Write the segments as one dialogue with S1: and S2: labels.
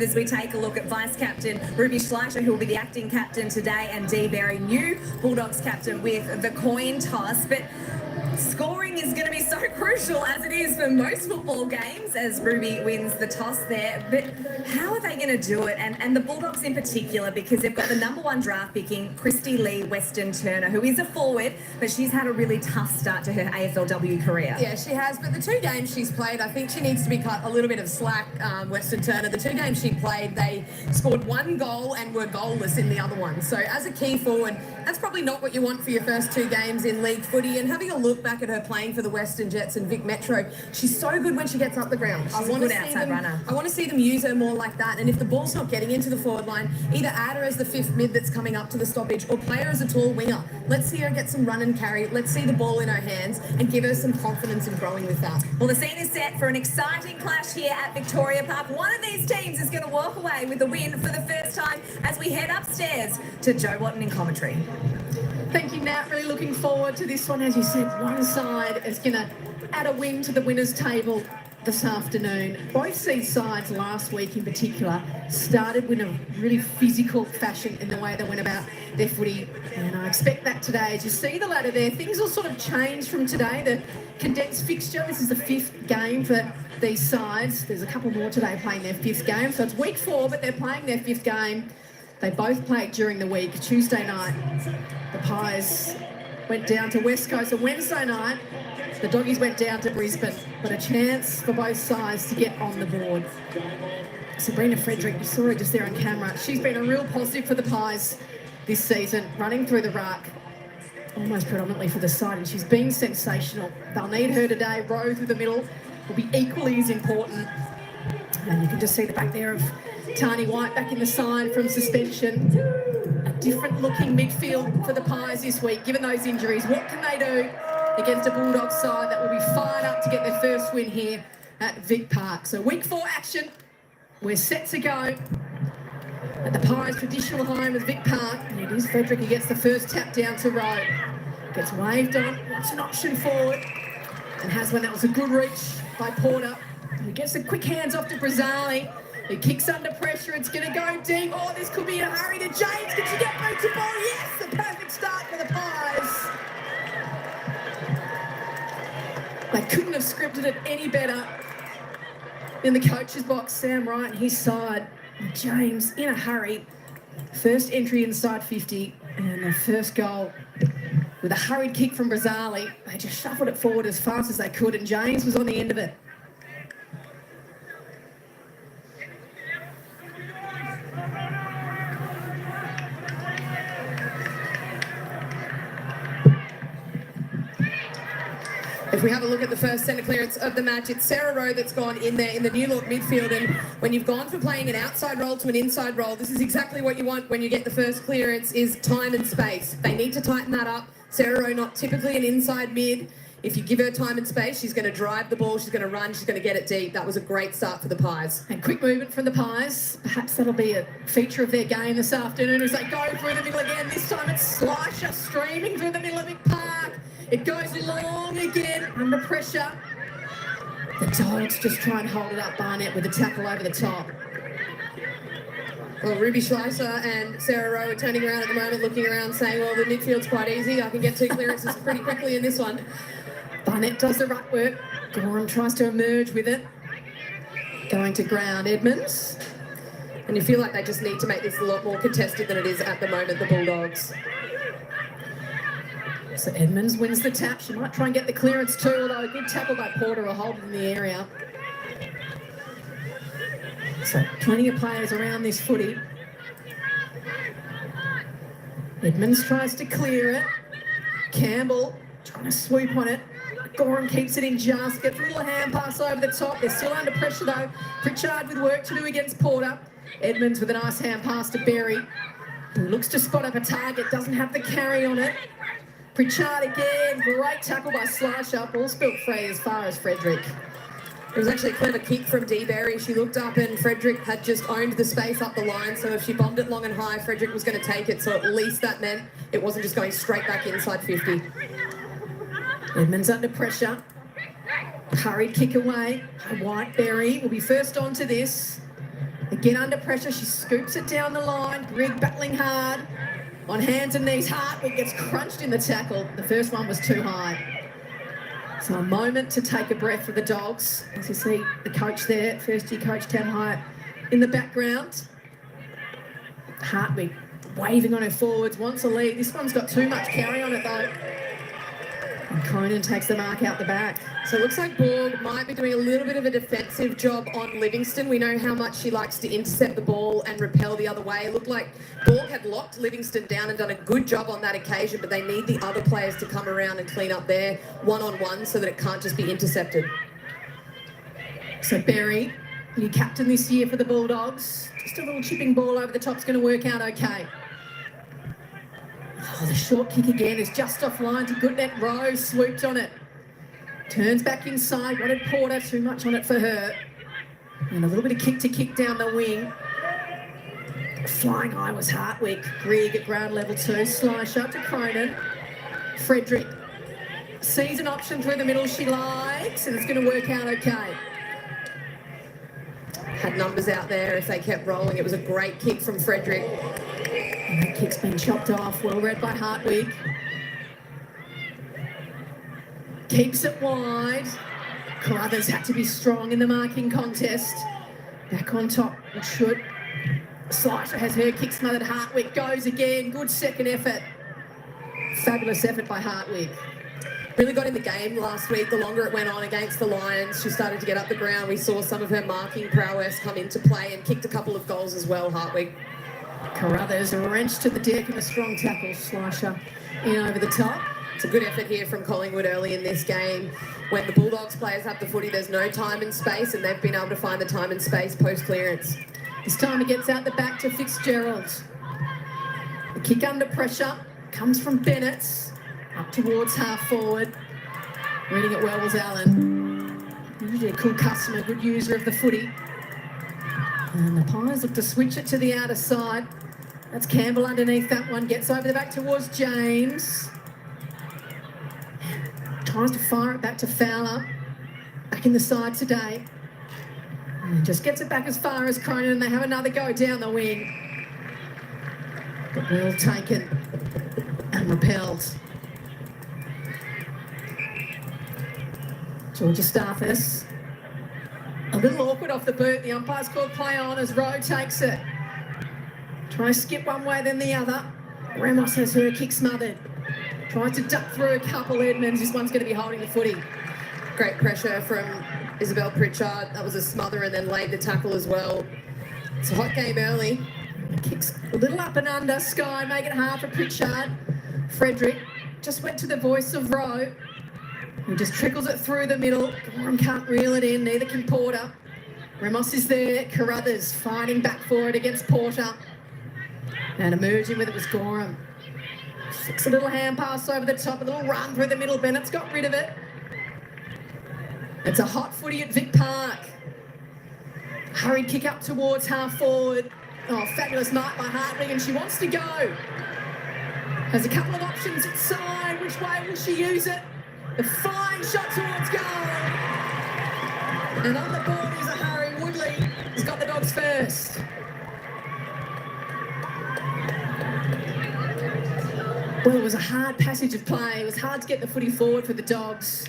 S1: As we take a look at Vice-Captain Ruby Schleicher, who will be the acting captain today, and Dee Berry, new Bulldogs captain, with the coin toss. But scoring is going to be so crucial, as it is for most football games, as Ruby wins the toss there. But how are they going to do it? And the Bulldogs in particular, because they've got the #1 draft picking, Christy Lee Weston-Turner, who is a forward, but she's had a really tough start to her AFLW career.
S2: Yeah, she has, but the 2 games she's played, I think she needs to be cut a little bit of slack, Weston-Turner. The 2 games she played, they scored 1 goal and were goalless in the other one. So as a key forward, that's probably not what you want for your first 2 games in league footy. And having a look back at her playing for the Western Jets and Vic Metro, she's so good when she gets up the ground.
S1: She's a good outside runner.
S2: I want to see them use her more like that. And if the ball's not getting into the forward line, either add her as the 5th mid that's coming up to the stoppage, or play her as a tall winger. Let's see her get some run and carry. Let's see the ball in her hands and give her some confidence in growing with that.
S1: Well, the scene is set for an exciting clash here at Victoria Park. One of these teams is going to walk away with the win for the first time as we head upstairs to Joe Watton in commentary.
S3: Thank you, Nat. Really looking forward to this one. As you said, one side is going to add a win to the winners' table this afternoon. Both these sides last week in particular started with a really physical fashion in the way they went about their footy. And I expect that today, as you see the ladder there, things will sort of change from today. The condensed fixture, this is the 5th game for these sides. There's a couple more today playing their 5th game. So it's week 4, but they're playing their 5th game. They both played during the week. Tuesday night, the Pies went down to West Coast. And Wednesday night, the Doggies went down to Brisbane. But a chance for both sides to get on the board. Sabrina Frederick, you saw her just there on camera. She's been a real positive for the Pies this season, running through the ruck, almost predominantly for the side, and she's been sensational. They'll need her today. Row through the middle will be equally as important. And you can just see the back there of Tani White back in the side from suspension. A different looking midfield for the Pies this week, given those injuries. What can they do against a Bulldogs side that will be fired up to get their first win here at Vic Park? So week 4 action, we're set to go at the Pies' traditional home of Vic Park. And it is Frederick who gets the first tap down to Rowe. Gets waved on, wants an option forward, and has one. That was a good reach by Porter. He gets the quick hands off to Brazzali. He kicks under pressure. It's going to go deep. Oh, this could be a hurry to James. Can she get both to ball? Yes, the perfect start for the Pies. They couldn't have scripted it any better. In the coach's box, Sam Wright and his side. James in a hurry. First entry inside 50, and the first goal with a hurried kick from Brazzali. They just shuffled it forward as fast as they could, and James was on the end of it.
S2: If we have a look at the first centre clearance of the match, it's Sarah Rowe that's gone in there in the New Look midfield. And when you've gone from playing an outside role to an inside role, this is exactly what you want when you get the first clearance, is time and space. They need to tighten that up. Sarah Rowe, not typically an inside mid. If you give her time and space, she's going to drive the ball, she's going to run, she's going to get it deep. That was a great start for the Pies.
S3: And quick movement from the Pies. Perhaps that'll be a feature of their game this afternoon as they go through the middle again. This time it's Schleicher streaming through the middle of Vic Park. It goes long again, under pressure. The Dogs just try and hold it up. Barnett with a tackle over the top.
S2: Well, Ruby Schleicher and Sarah Rowe are turning around at the moment, looking around, saying, well, the midfield's quite easy. I can get 2 clearances pretty quickly in this one.
S3: Barnett does the ruck work. Gorham tries to emerge with it. Going to ground, Edmonds.
S2: And you feel like they just need to make this a lot more contested than it is at the moment, the Bulldogs.
S3: So Edmonds wins the tap. She might try and get the clearance too, although a good tackle by Porter will hold it in the area. So plenty of players around this footy. Edmonds tries to clear it. Campbell trying to swoop on it. Gorham keeps it in just. Gets a little hand pass over the top. They're still under pressure though. Pritchard with work to do against Porter. Edmonds with a nice hand pass to Berry, who looks to spot up a target. Doesn't have the carry on it. Pritchard again, great tackle by Schleicher. Ball spilt free as far as Frederick.
S2: It was actually a clever kick from Dee Berry. She looked up and Frederick had just owned the space up the line, so if she bombed it long and high, Frederick was going to take it, so at least that meant it wasn't just going straight back inside 50.
S3: Edmonds under pressure. Hurried kick away. White Berry will be first on to this. Again under pressure, she scoops it down the line. Grigg battling hard. On hands and knees, Hartwig gets crunched in the tackle. The first one was too high. So a moment to take a breath for the Dogs. As you see the coach there, first year coach Tam Hyatt in the background. Hartwig waving on her forwards, wants a lead. This one's got too much carry on it though. And Cronin takes the mark out the back.
S2: So it looks like Borg might be doing a little bit of a defensive job on Livingston. We know how much she likes to intercept the ball and repel the other way. It looked like Borg had locked Livingston down and done a good job on that occasion, but they need the other players to come around and clean up their one-on-one so that it can't just be intercepted.
S3: So Berry, new captain this year for the Bulldogs. Just a little chipping ball over the top's going to work out okay. Oh, the short kick again is just offline to Goodnet. Rose swooped on it. Turns back inside, wanted Porter, too much on it for her. And a little bit of kick to kick down the wing. Flying high was Hartwig. Grigg at ground level 2. Slice up to Cronin. Frederick sees an option through the middle she likes, and it's going to work out okay.
S2: Had numbers out there if they kept rolling. It was a great kick from Frederick.
S3: And that kick's been chopped off. Well read by Hartwig. Keeps it wide. Carruthers had to be strong in the marking contest. Back on top and should. Slicer has her kick smothered. Hartwig goes again. Good second effort. Fabulous effort by Hartwig.
S2: Really got in the game last week. The longer it went on against the Lions, she started to get up the ground. We saw some of her marking prowess come into play and kicked a couple of goals as well, Hartwig.
S3: Carruthers a wrench to the deck and a strong tackle. Slicer in over the top.
S2: It's a good effort here from Collingwood early in this game. When the Bulldogs players have the footy, there's no time and space, and they've been able to find the time and space post-clearance.
S3: This time he gets out the back to Fitzgerald. The kick under pressure comes from Bennett. Up towards half forward. Reading it well was Allen. Usually a cool customer, good user of the footy. And the Pies look to switch it to the outer side. That's Campbell underneath that one. Gets over the back towards James. Tries to fire it back to Fowler. Back in the side today. And just gets it back as far as Cronin, and they have another go down the wing. But well taken and repelled. Georgia Stathis. A little awkward off the boot. The umpire's called play on as Rowe takes it. Trying to skip one way then the other. Ramos has her kick smothered. Tries to duck through a couple. Edmonds. This one's going to be holding the footy.
S2: Great pressure from Isabel Pritchard. That was a smother and then laid the tackle as well. It's a hot game early.
S3: Kicks a little up and under. Sky make it hard for Pritchard. Frederick just went to the voice of Rowe. He just trickles it through the middle. Gorham can't reel it in, neither can Porter. Ramos is there. Carruthers fighting back for it against Porter. And emerging with it was Gorham. Flicks a little hand pass over the top, a little run through the middle. Bennett's got rid of it. It's a hot footy at Vic Park. Hurried kick up towards half forward. Oh, fabulous mark by Hartwig, and she wants to go. Has a couple of options inside. Which way will she use it? The flying shot towards goal. And on the board is a hurry. Woodley has got the Dogs first. Well, it was a hard passage of play. It was hard to get the footy forward for the Dogs.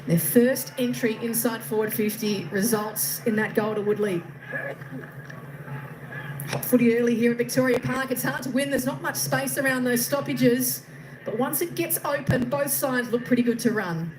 S3: Their first entry inside forward 50 results in that goal to Woodley. Hot footy early here at Victoria Park. It's hard to win. There's not much space around those stoppages. But once it gets open, both sides look pretty good to run.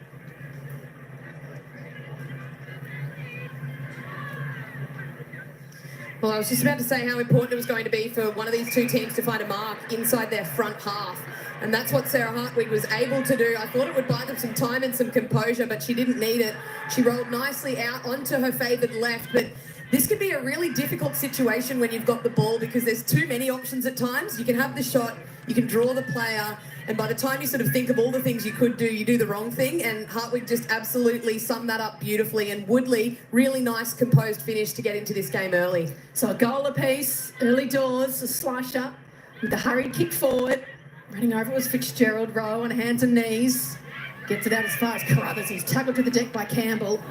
S2: Well, I was just about to say how important it was going to be for one of these two teams to find a mark inside their front half. And that's what Sarah Hartwig was able to do. I thought it would buy them some time and some composure, but she didn't need it. She rolled nicely out onto her favoured left, but this could be a really difficult situation when you've got the ball because there's too many options at times. You can have the shot, you can draw the player, and by the time you sort of think of all the things you could do, you do the wrong thing, and Hartwig just absolutely summed that up beautifully, and Woodley, really nice composed finish to get into this game early.
S3: So a goal apiece, early doors, a slasher with the hurried kick forward. Running over was Fitzgerald. Rowe on hands and knees. Gets it out as far as Carruthers. He's tackled to the deck by Campbell.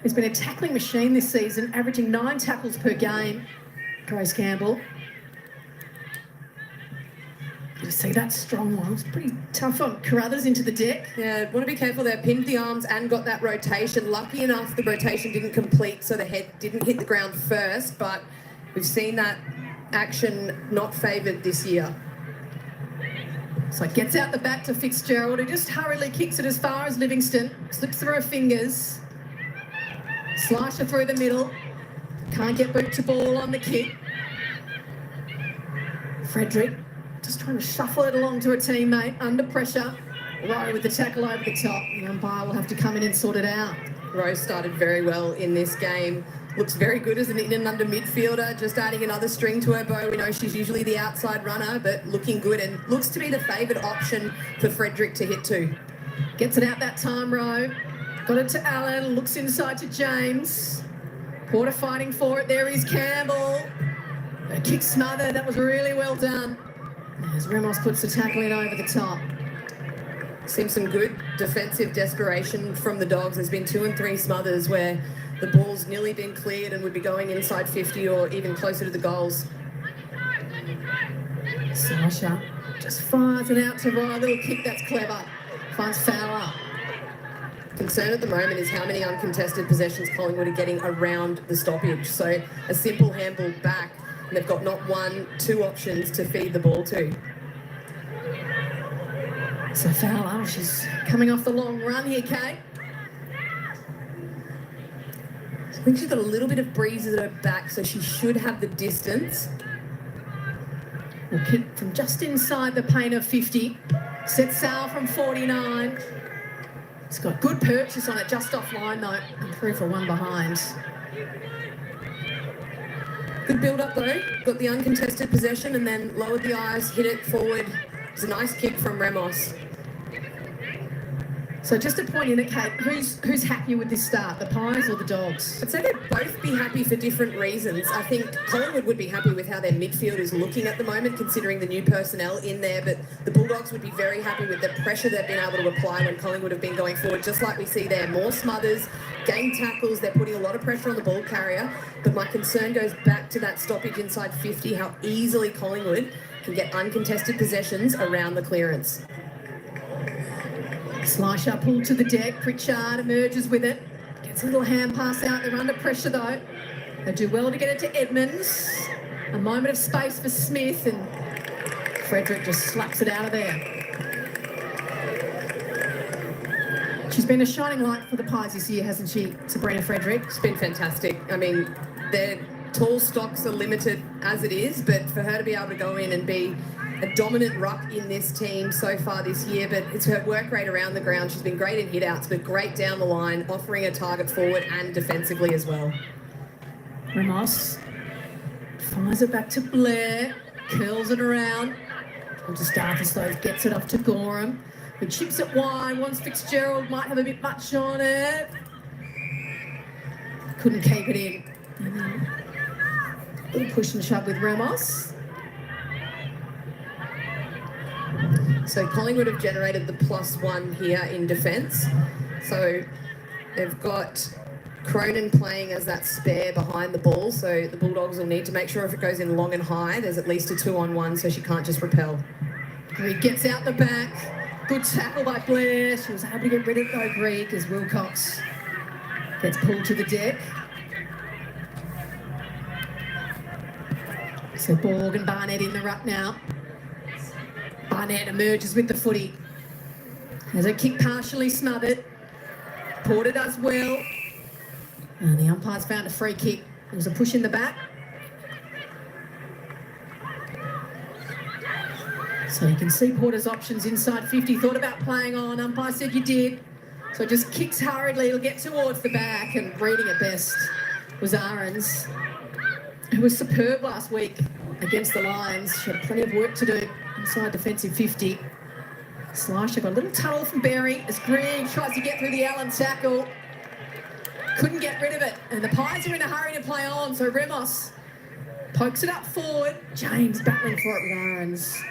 S3: He's been a tackling machine this season, averaging 9 tackles per game. Grace Campbell. You see that strong one. It's pretty tough on Carruthers into the deck.
S2: Yeah, want to be careful there. Pinned the arms and got that rotation. Lucky enough the rotation didn't complete, so the head didn't hit the ground first, but we've seen that action not favoured this year.
S3: So it gets out the back to Fitzgerald, who just hurriedly kicks it as far as Livingston. Slips through her fingers. Slasher through the middle. Can't get boot to ball on the kick. Frederick just trying to shuffle it along to a teammate under pressure. Rowe with the tackle over the top. The umpire will have to come in and sort it out.
S2: Rowe started very well in this game. Looks very good as an in and under midfielder, just adding another string to her bow. We know she's usually the outside runner, but looking good and looks to be the favoured option for Frederick to hit to.
S3: Gets it out that time, Rowe. Got it to Allen, looks inside to James. Porter fighting for it. There is Campbell. A kick smothered. That was really well done. As Ramos puts the tackle in over the top.
S2: Seen some good defensive desperation from the Dogs. There's been 2 and 3 smothers where the ball's nearly been cleared and would be going inside 50 or even closer to the goals.
S3: Sasha just fires it out to Ryan. Little kick, that's clever. Finds Fowler.
S2: Concern at the moment is how many uncontested possessions Collingwood are getting around the stoppage. So a simple handball back, and they've got not 1, 2 options to feed the ball to.
S3: So Fowler, she's coming off the long run here, Kate.
S2: I think she's got a little bit of breeze at her back, so she should have the distance.
S3: Will kick from just inside the paint of 50. Set sail from 49. It's got good purchase on it, just offline though, and through for one behind.
S2: Good build-up though. Got the uncontested possession and then lowered the eyes, hit it forward. It's a nice kick from Ramos.
S3: So just to point in it, Kate, who's happier with this start, the Pies or the Dogs?
S2: I'd say they'd both be happy for different reasons. I think Collingwood would be happy with how their midfield is looking at the moment, considering the new personnel in there, but the Bulldogs would be very happy with the pressure they've been able to apply when Collingwood have been going forward, just like we see there. More smothers, game tackles, they're putting a lot of pressure on the ball carrier, but my concern goes back to that stoppage inside 50, how easily Collingwood can get uncontested possessions around the clearance.
S3: Slasher pulled to the deck. Pritchard emerges with it. Gets a little hand pass out. They're under pressure though. They do well to get it to Edmonds. A moment of space for Smith, and Frederick just slaps it out of there. She's been a shining light for the Pies this year, hasn't she, Sabrina Frederick?
S2: It's been fantastic. I mean, their tall stocks are limited as it is, but for her to be able to go in and be a dominant ruck in this team so far this year, but it's her work rate around the ground. She's been great in hit-outs, but great down the line, offering a target forward and defensively as well.
S3: Ramos fires it back to Blair, curls it around. Just Darthaslow gets it off to Gorham, who chips it wide, wants Fitzgerald, might have a bit much on it. Couldn't keep it in. And then a little push and shove with Ramos.
S2: So Collingwood have generated the +1 here in defence. So they've got Cronin playing as that spare behind the ball. So the Bulldogs will need to make sure if it goes in long and high, there's at least a 2-on-1 so she can't just repel.
S3: Greig gets out the back. Good tackle by Blair. She was able to get rid of though, Greig, as Wilcox gets pulled to the deck. So Borg and Barnett in the ruck now. Barnett emerges with the footy. Has a kick partially smothered. Porter does well. And the umpire's found a free kick. There was a push in the back. So you can see Porter's options inside 50. Thought about playing on. Umpire said you did. So just kicks hurriedly. It'll get towards the back, and reading it best was Ahrens, who was superb last week against the Lions. She had plenty of work to do inside defensive 50. Slasher got a little tunnel from Berry as Greig tries to get through the Allen tackle. Couldn't get rid of it, and the Pies are in a hurry to play on, so Ramos pokes it up forward. James battling for it with Ahrens.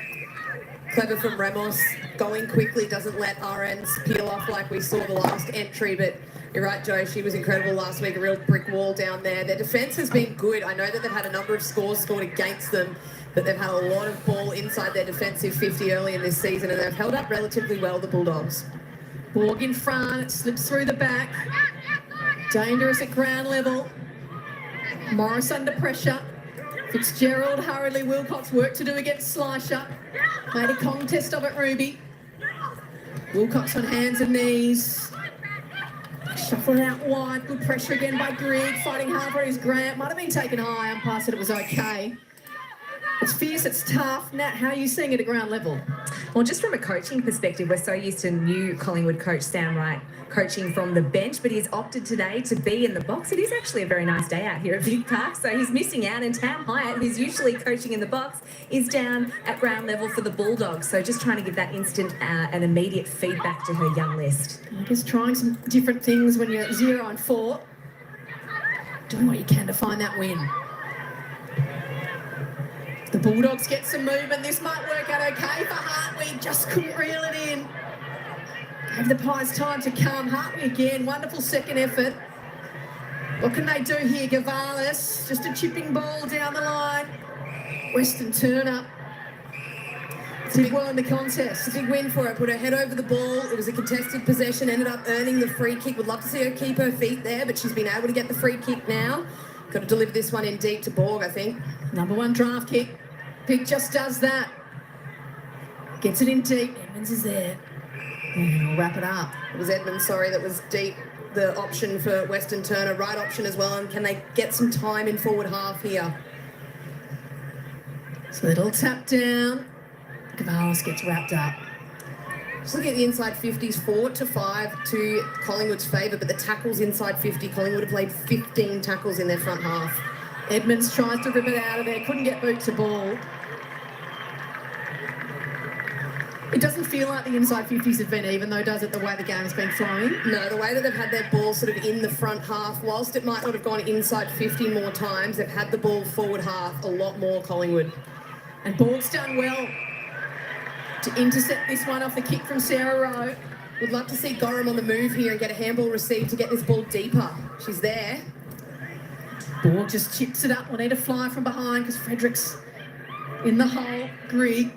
S2: Clever from Ramos, going quickly, doesn't let Ahrens peel off like we saw the last entry, but You're right, Joe. She was incredible last week, a real brick wall down there. Their defence has been good. I know that they've had a number of scores scored against them, but they've had a lot of ball inside their defensive 50 early in this season, and they've held up relatively well, the Bulldogs.
S3: Borg in front, it slips through the back. Dangerous at ground level. Morris under pressure. Fitzgerald hurriedly, Wilcox work to do against Slisher. Made a contest of it, Ruby. Wilcox on hands and knees. Shuffling out wide, good pressure again by Grigg, fighting hard for his Grant. Might have been taken high, umpire said it was okay. It's fierce, it's tough. Nat, how are you seeing it at ground level?
S1: Well, just from a coaching perspective, we're so used to new Collingwood coach Sam Wright coaching from the bench, but he's opted today to be in the box. It is actually a very nice day out here at Vic Park, so he's missing out. And Tam Hyatt, who's usually coaching in the box, is down at ground level for the Bulldogs. So just trying to give that instant and immediate feedback to her young list.
S3: I guess trying some different things when you're at 0-4. Doing what you can to find that win. The Bulldogs get some movement. This might work out okay for Hartley. Just couldn't reel it in. Gave the Pies time to come. Hartley again. Wonderful second effort. What can they do here? Gavalis. Just a chipping ball down the line. Weston Turner did well in the contest.
S2: It's a big win for her. Put her head over the ball. It was a contested possession. Ended up earning the free kick. Would love to see her keep her feet there, but she's been able to get the free kick now. Got to deliver this one in deep to Borg, I think.
S3: Number one draft kick. Pick just does that. Gets it in deep. Edmonds is there. And we'll wrap it up.
S2: It was Edmonds, sorry, that was deep. The option for Weston Turner. Right option as well. And can they get some time in forward half here?
S3: So little tap down. Gavalis gets wrapped up.
S2: Just looking at the inside 50s, 4-5 to Collingwood's favour, but the tackles inside 50, Collingwood have played 15 tackles in their front half.
S3: Edmonds tries to rip it out of there, couldn't get boot to ball. It doesn't feel like the inside 50s have been even, though, does it, the way the game's been flowing?
S2: No, the way that they've had their ball sort of in the front half, whilst it might not have gone inside 50 more times, they've had the ball forward half a lot more, Collingwood.
S3: And Borg's done well to intercept this one off the kick from Sarah Rowe.
S2: Would love to see Gorham on the move here and get a handball received to get this ball deeper. She's there.
S3: Borg just chips it up. We'll need a fly from behind because Frederick's in the hole. Grigg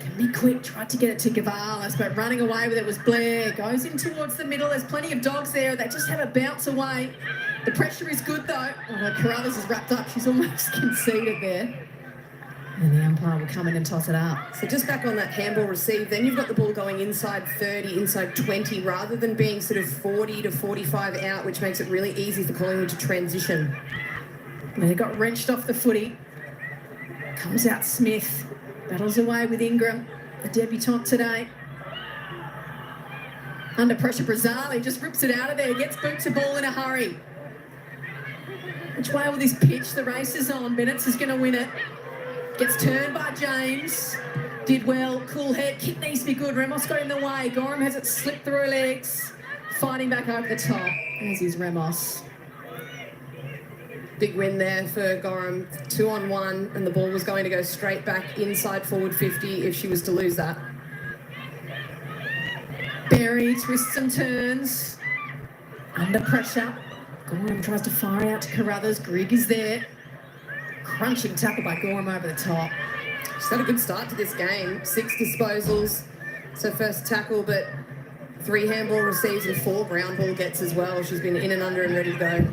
S3: can be quick. Tried to get it to Gavalis, but running away with it was Blair. Goes in towards the middle. There's plenty of dogs there. They just have a bounce away. The pressure is good though. Although Carruthers is wrapped up. She's almost conceded there. And the umpire will come in and toss it up.
S2: So just back on that handball receive, then you've got the ball going inside 30, inside 20, rather than being sort of 40 to 45 out, which makes it really easy for Collingwood to transition.
S3: And they got wrenched off the footy. Comes out Smith. Battles away with Ingram, the debutante today. Under pressure, Brazzali just rips it out of there, gets boot to ball in a hurry. Which way will this pitch? The race is on. Bennett's is going to win it. Gets turned by James. Did well. Cool head. Kick needs to be good. Ramos got in the way. Gorham has it slipped through her legs. Fighting back over the top. As is Ramos.
S2: Big win there for Gorham. 2-on-1, and the ball was going to go straight back inside forward 50 if she was to lose that.
S3: Berry twists and turns. Under pressure. Gorham tries to fire out to Carruthers. Grigg is there. Crunching tackle by Gorham over the top.
S2: She's had a good start to this game. 6 disposals. It's her first tackle, but 3 handball receives and 4 ground ball gets as well. She's been in and under and ready to go.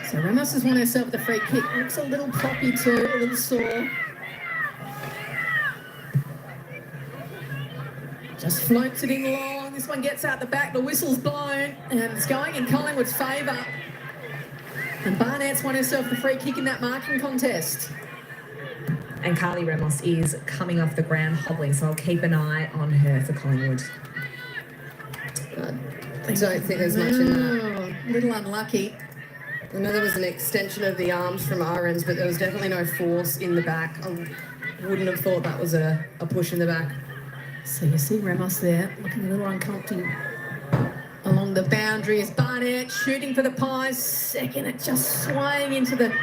S3: So Ramos has won herself the free kick. Looks a little proppy too, a little sore. Just floats it in long. This one gets out the back. The whistle's blown, and it's going in Collingwood's favour. And Barnett's won herself the free kick in that marking contest.
S1: And Carly Ramos is coming off the ground hobbling, so I'll keep an eye on her for Collingwood.
S2: I don't think there's much in that.
S3: A little unlucky.
S2: I know there was an extension of the arms from Ahrens, but there was definitely no force in the back. I wouldn't have thought that was a push in the back.
S3: So you see Ramos there, looking a little uncomfortable. Along the boundary is Barnett, shooting for the Pies. Second, it just swaying into the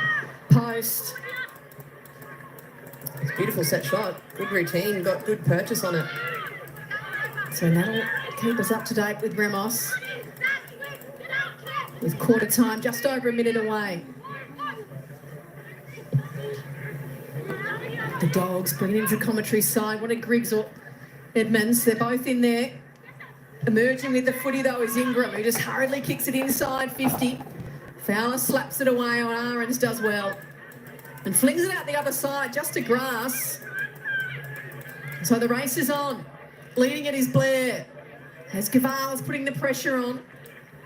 S3: post.
S2: It's a beautiful set shot. Good routine, got good purchase on it.
S3: So that'll keep us up to date with Ramos. with quarter time just over a minute away. The Dogs bringing into commentary side. What a Griggs or Edmonds. They're both in there. Emerging with the footy, though, is Ingram, who just hurriedly kicks it inside 50. Fowler slaps it away on Ahrens, does well. And flings it out the other side, just to grass. So the race is on. Leading it is Blair. As Cavale's putting the pressure on.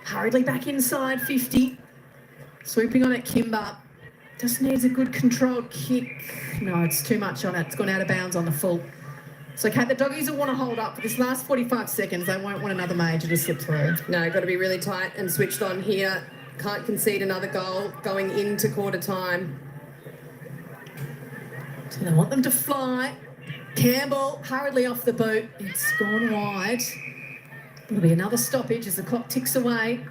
S3: Hurriedly back inside 50. Swooping on it, Kimber. Just needs a good controlled kick. No, it's too much on it. It's gone out of bounds on the full. So, Kate, the Doggies will want to hold up for this last 45 seconds. They won't want another major to slip through.
S2: No, got to be really tight and switched on here. Can't concede another goal going into quarter time.
S3: So they want them to fly. Campbell hurriedly off the boot. It's gone wide. It'll be another stoppage as the clock ticks away.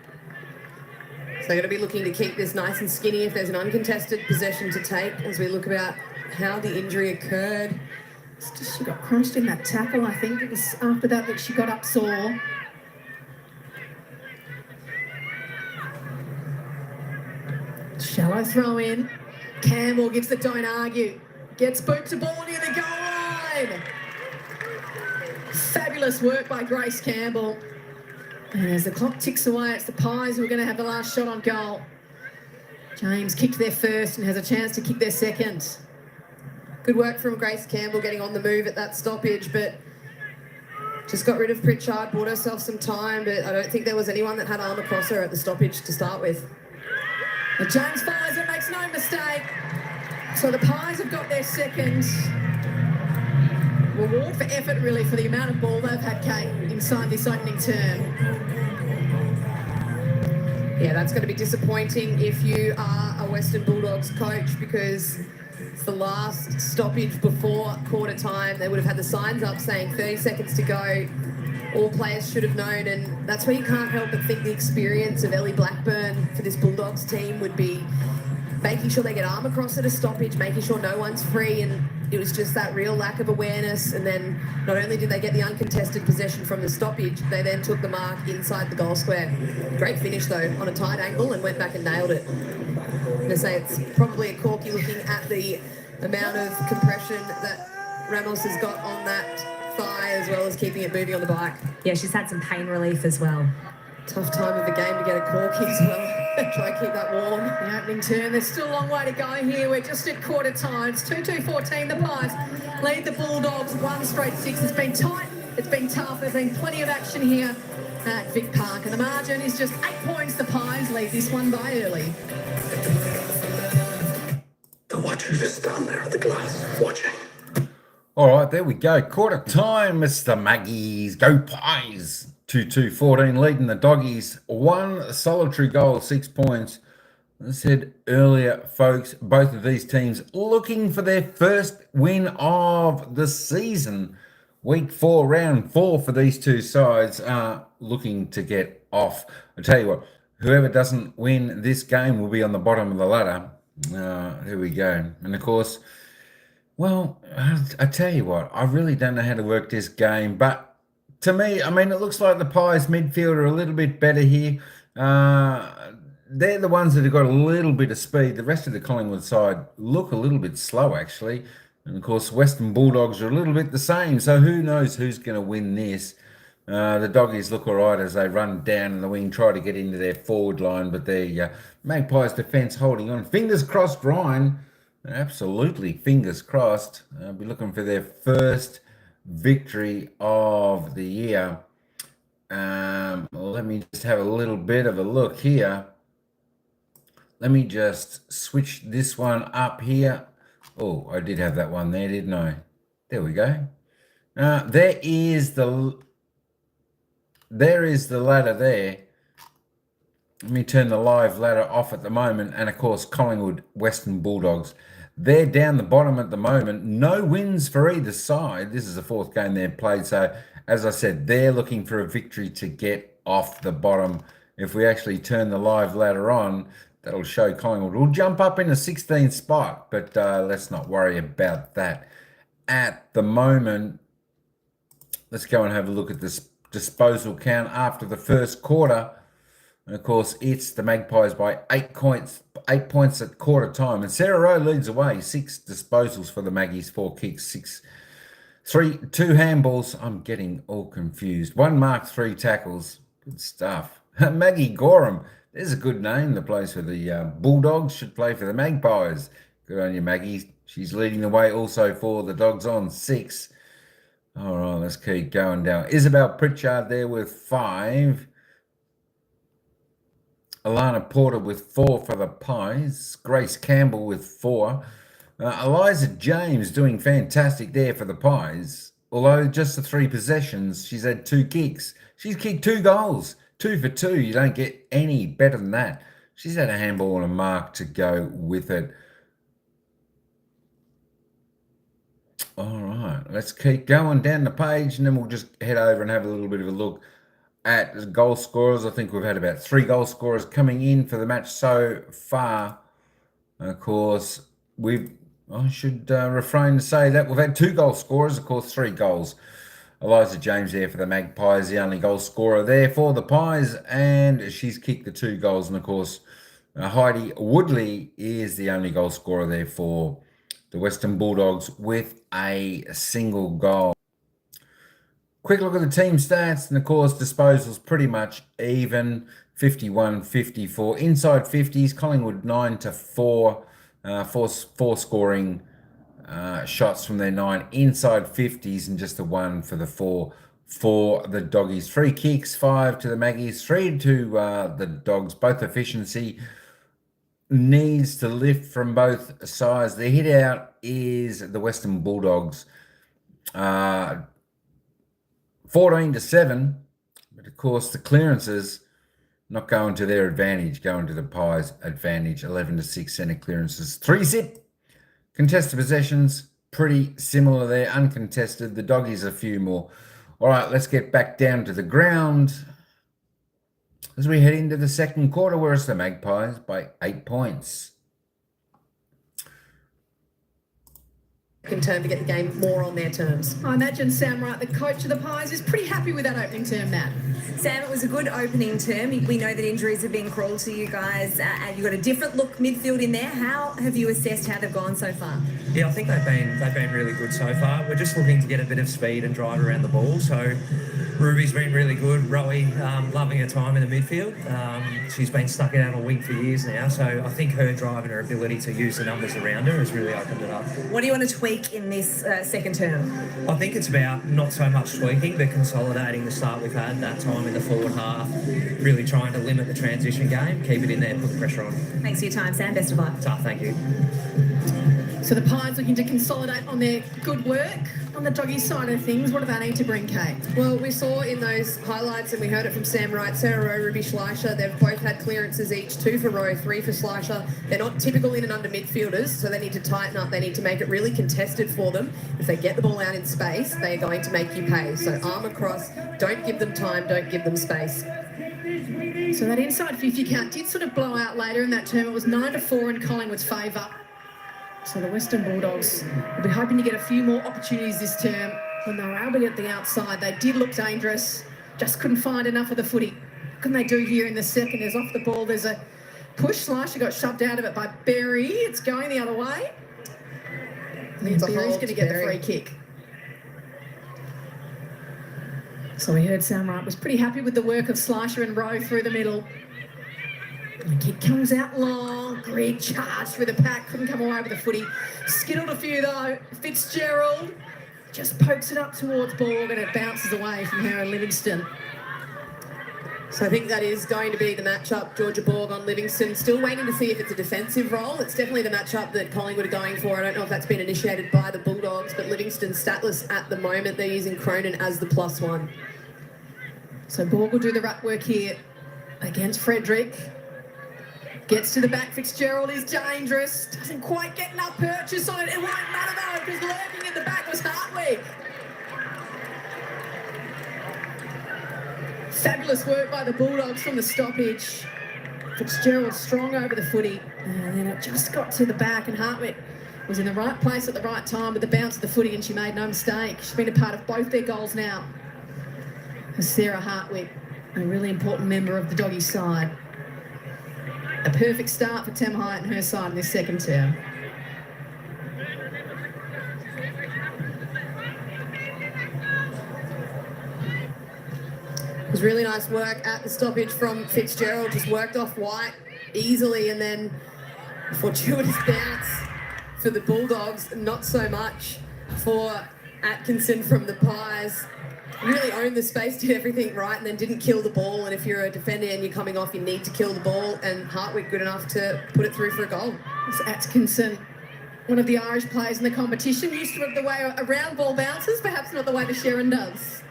S2: So they're going to be looking to keep this nice and skinny if there's an uncontested possession to take as we look about how the injury occurred.
S3: It's just she got crunched in that tackle, I think. It was after that she got up sore. Shallow throw in. Campbell gets the don't argue. Gets boot to ball near the goal line. Fabulous work by Grace Campbell. And as the clock ticks away, it's the Pies who are going to have the last shot on goal. James kicked their first and has a chance to kick their second.
S2: Good work from Grace Campbell getting on the move at that stoppage, but just got rid of Pritchard, bought herself some time, but I don't think there was anyone that had arm across her at the stoppage to start with.
S3: And James fires it, makes no mistake. So the Pies have got their second. Reward for effort, really, for the amount of ball they've had, Kate, inside this opening term.
S2: Yeah, that's going to be disappointing if you are a Western Bulldogs coach, because it's the last stoppage before quarter time. They would have had the signs up saying 30 seconds to go. All players should have known, and that's where you can't help but think the experience of Ellie Blackburn for this Bulldogs team would be making sure they get arm across at a stoppage, making sure no one's free, and it was just that real lack of awareness. And then not only did they get the uncontested possession from the stoppage, they then took the mark inside the goal square. Great finish, though, on a tight angle and went back and nailed it. I'm going to say it's probably a corky looking at the amount of compression that Ramos has got on that thigh, as well as keeping it moving on the bike.
S1: Yeah, she's had some pain relief as well.
S2: Tough time of the game to get a corky as well. Try and keep that warm.
S3: The opening turn, there's still a long way to go here. We're just at quarter time. It's 2-2-14. The Pies lead the Bulldogs 1 straight 6. It's been tight. It's been tough. There's been plenty of action here at Vic Park. And the margin is just 8 points. The Pies lead this one by early.
S4: The watchers just down there at the glass watching.
S5: All right, there we go. Quarter time, Mr. Maggies. Go Pies. 2-2-14 leading the Doggies. 1 solitary goal, 6 points. As I said earlier, folks, both of these teams looking for their first win of the season. Week 4, round 4 for these two sides are looking to get off. I tell you what, whoever doesn't win this game will be on the bottom of the ladder. Here we go. And of course, well, I tell you what, I really don't know how to work this game, but to me, I mean, it looks like the Pies midfield are a little bit better here. They're the ones that have got a little bit of speed. The rest of the Collingwood side look a little bit slow, actually. And, of course, Western Bulldogs are a little bit the same. So who knows who's going to win this. The Doggies look all right as they run down in the wing, try to get into their forward line. But the Magpies defence holding on. Fingers crossed, Ryan. Absolutely, fingers crossed. Be looking for their first victory of the year. Let me just have a little bit of a look here. Let me just switch this one up here. Oh, I did have that one there, didn't I? There we go. There is the ladder there. Let me turn the live ladder off at the moment. And of course, Collingwood, Western Bulldogs. They're down the bottom at the moment. No wins for either side. This is the 4th game they've played. So, as I said, they're looking for a victory to get off the bottom. If we actually turn the live ladder on, that'll show Collingwood will jump up in the 16th spot. But let's not worry about that at the moment. Let's go and have a look at this disposal count after the first quarter. And of course, it's the Magpies by 8 points. 8 points at quarter time. And Sarah Rowe leads away. 6 disposals for the Maggies, 4 kicks, 2 handballs. I'm getting all confused. 1 mark, 3 tackles. Good stuff. Maggie Gorham. There's a good name. The plays for the Bulldogs should play for the Magpies. Good on you, Maggie. She's leading the way also for the Dogs on 6. All right, let's keep going down. Isabel Pritchard there with 5. Alana Porter with 4 for the Pies. Grace Campbell with 4. Eliza James doing fantastic there for the Pies. Although just the 3 possessions, she's had 2 kicks. She's kicked 2 goals. 2 for 2. You don't get any better than that. She's had a handball and a mark to go with it. All right, let's keep going down the page, and then we'll just head over and have a little bit of a look at the goal scorers. I think we've had about 3 goal scorers coming in for the match so far. Of course, I should refrain to say that we've had 2 goal scorers, of course, 3 goals. Eliza James there for the Magpies, the only goal scorer there for the Pies, and she's kicked the 2 goals. And of course, Heidi Woodley is the only goal scorer there for the Western Bulldogs with a single goal. Quick look at the team stats, and of course, disposals pretty much even, 51-54. Inside 50s, Collingwood 9-4, 4 scoring shots from their 9 inside 50s, and just the 1 for the 4 for the Doggies. 3 kicks, 5 to the Maggies, 3 to the Dogs. Both efficiency needs to lift from both sides. The hit out is the Western Bulldogs, 14-7, but of course the clearances not going to their advantage, going to the Pies' advantage. 11-6 centre clearances, 3 zip. Contested possessions, pretty similar there, uncontested. The Doggies a few more. All right, let's get back down to the ground as we head into the second quarter, where it's the Magpies by 8 points.
S2: In turn to get the game more on their terms.
S3: I imagine Sam Wright, the coach of the Pies, is pretty happy with that opening term, Matt.
S1: Sam, it was a good opening term. We know that injuries have been cruel to you guys, and you've got a different look midfield in there. How have you assessed how they've gone so far?
S6: Yeah, I think they've been really good so far. We're just looking to get a bit of speed and drive around the ball. So Ruby's been really good. Rowie, loving her time in the midfield. She's been stuck out on a wing for years now. So I think her drive and her ability to use the numbers around her has really opened it up.
S1: What do you want to tweak in this second term?
S6: I think it's about not so much tweaking, but consolidating the start we've had that time in the forward half. Really trying to limit the transition game, keep it in there, put pressure on.
S1: Thanks for your time, Sam. Best of luck.
S6: Thank you.
S3: So the Pies looking to consolidate on their good work. On the Doggy side of things, what do they need to bring, Kate?
S2: Well, we saw in those highlights, and we heard it from Sam Wright, Sarah Rowe, Ruby Schleicher, they've both had clearances each, 2 for Rowe, 3 for Schleicher. They're not typical in and under midfielders, so they need to tighten up. They need to make it really contested for them. If they get the ball out in space, they're going to make you pay. So arm across, don't give them time, don't give them space.
S3: So that inside 50 count did sort of blow out later in that term. It was 9-4 in Collingwood's favour. So the Western Bulldogs will be hoping to get a few more opportunities this term. When they were able to get the outside, they did look dangerous, just couldn't find enough of the footy. What can they do here in the second? There's off the ball, there's a push. Schleicher got shoved out of it by Berry. It's going the other way. And Berry's going to get the free kick. So we heard Sam Wright was pretty happy with the work of Schleicher and Rowe through the middle. The kick comes out long. Greg charged through the pack. Couldn't come away with the footy. Skittled a few though. Fitzgerald just pokes it up towards Borg, and it bounces away from her and Livingston.
S2: So I think that is going to be the matchup. Georgia Borg on Livingston. Still waiting to see if it's a defensive role. It's definitely the matchup that Collingwood are going for. I don't know if that's been initiated by the Bulldogs, but Livingston statless at the moment. They're using Cronin as the +1.
S3: So Borg will do the ruck work here against Frederick. Gets to the back. Fitzgerald is dangerous. Doesn't quite get enough purchase on it. It won't matter though, because lurking in the back was Hartwig. Fabulous work by the Bulldogs from the stoppage. Fitzgerald strong over the footy. And then it just got to the back, and Hartwig was in the right place at the right time with the bounce of the footy, and she made no mistake. She's been a part of both their goals now. Sarah Hartwig. a really important member of the doggy side. A perfect start for Tem Hyatt and her side in this second term.
S2: It was really nice work at the stoppage from Fitzgerald, just worked off White easily, and then fortuitous bounce for the Bulldogs, not so much for Atkinson from the Pies. Really owned the space, did everything right, and then didn't kill the ball. And if you're a defender and you're coming off, you need to kill the ball, and Hartwig good enough to put it through for a goal.
S3: It's Atkinson, one of the Irish players in the competition, used to it the way a round ball bounces, perhaps not the way the Sharon does.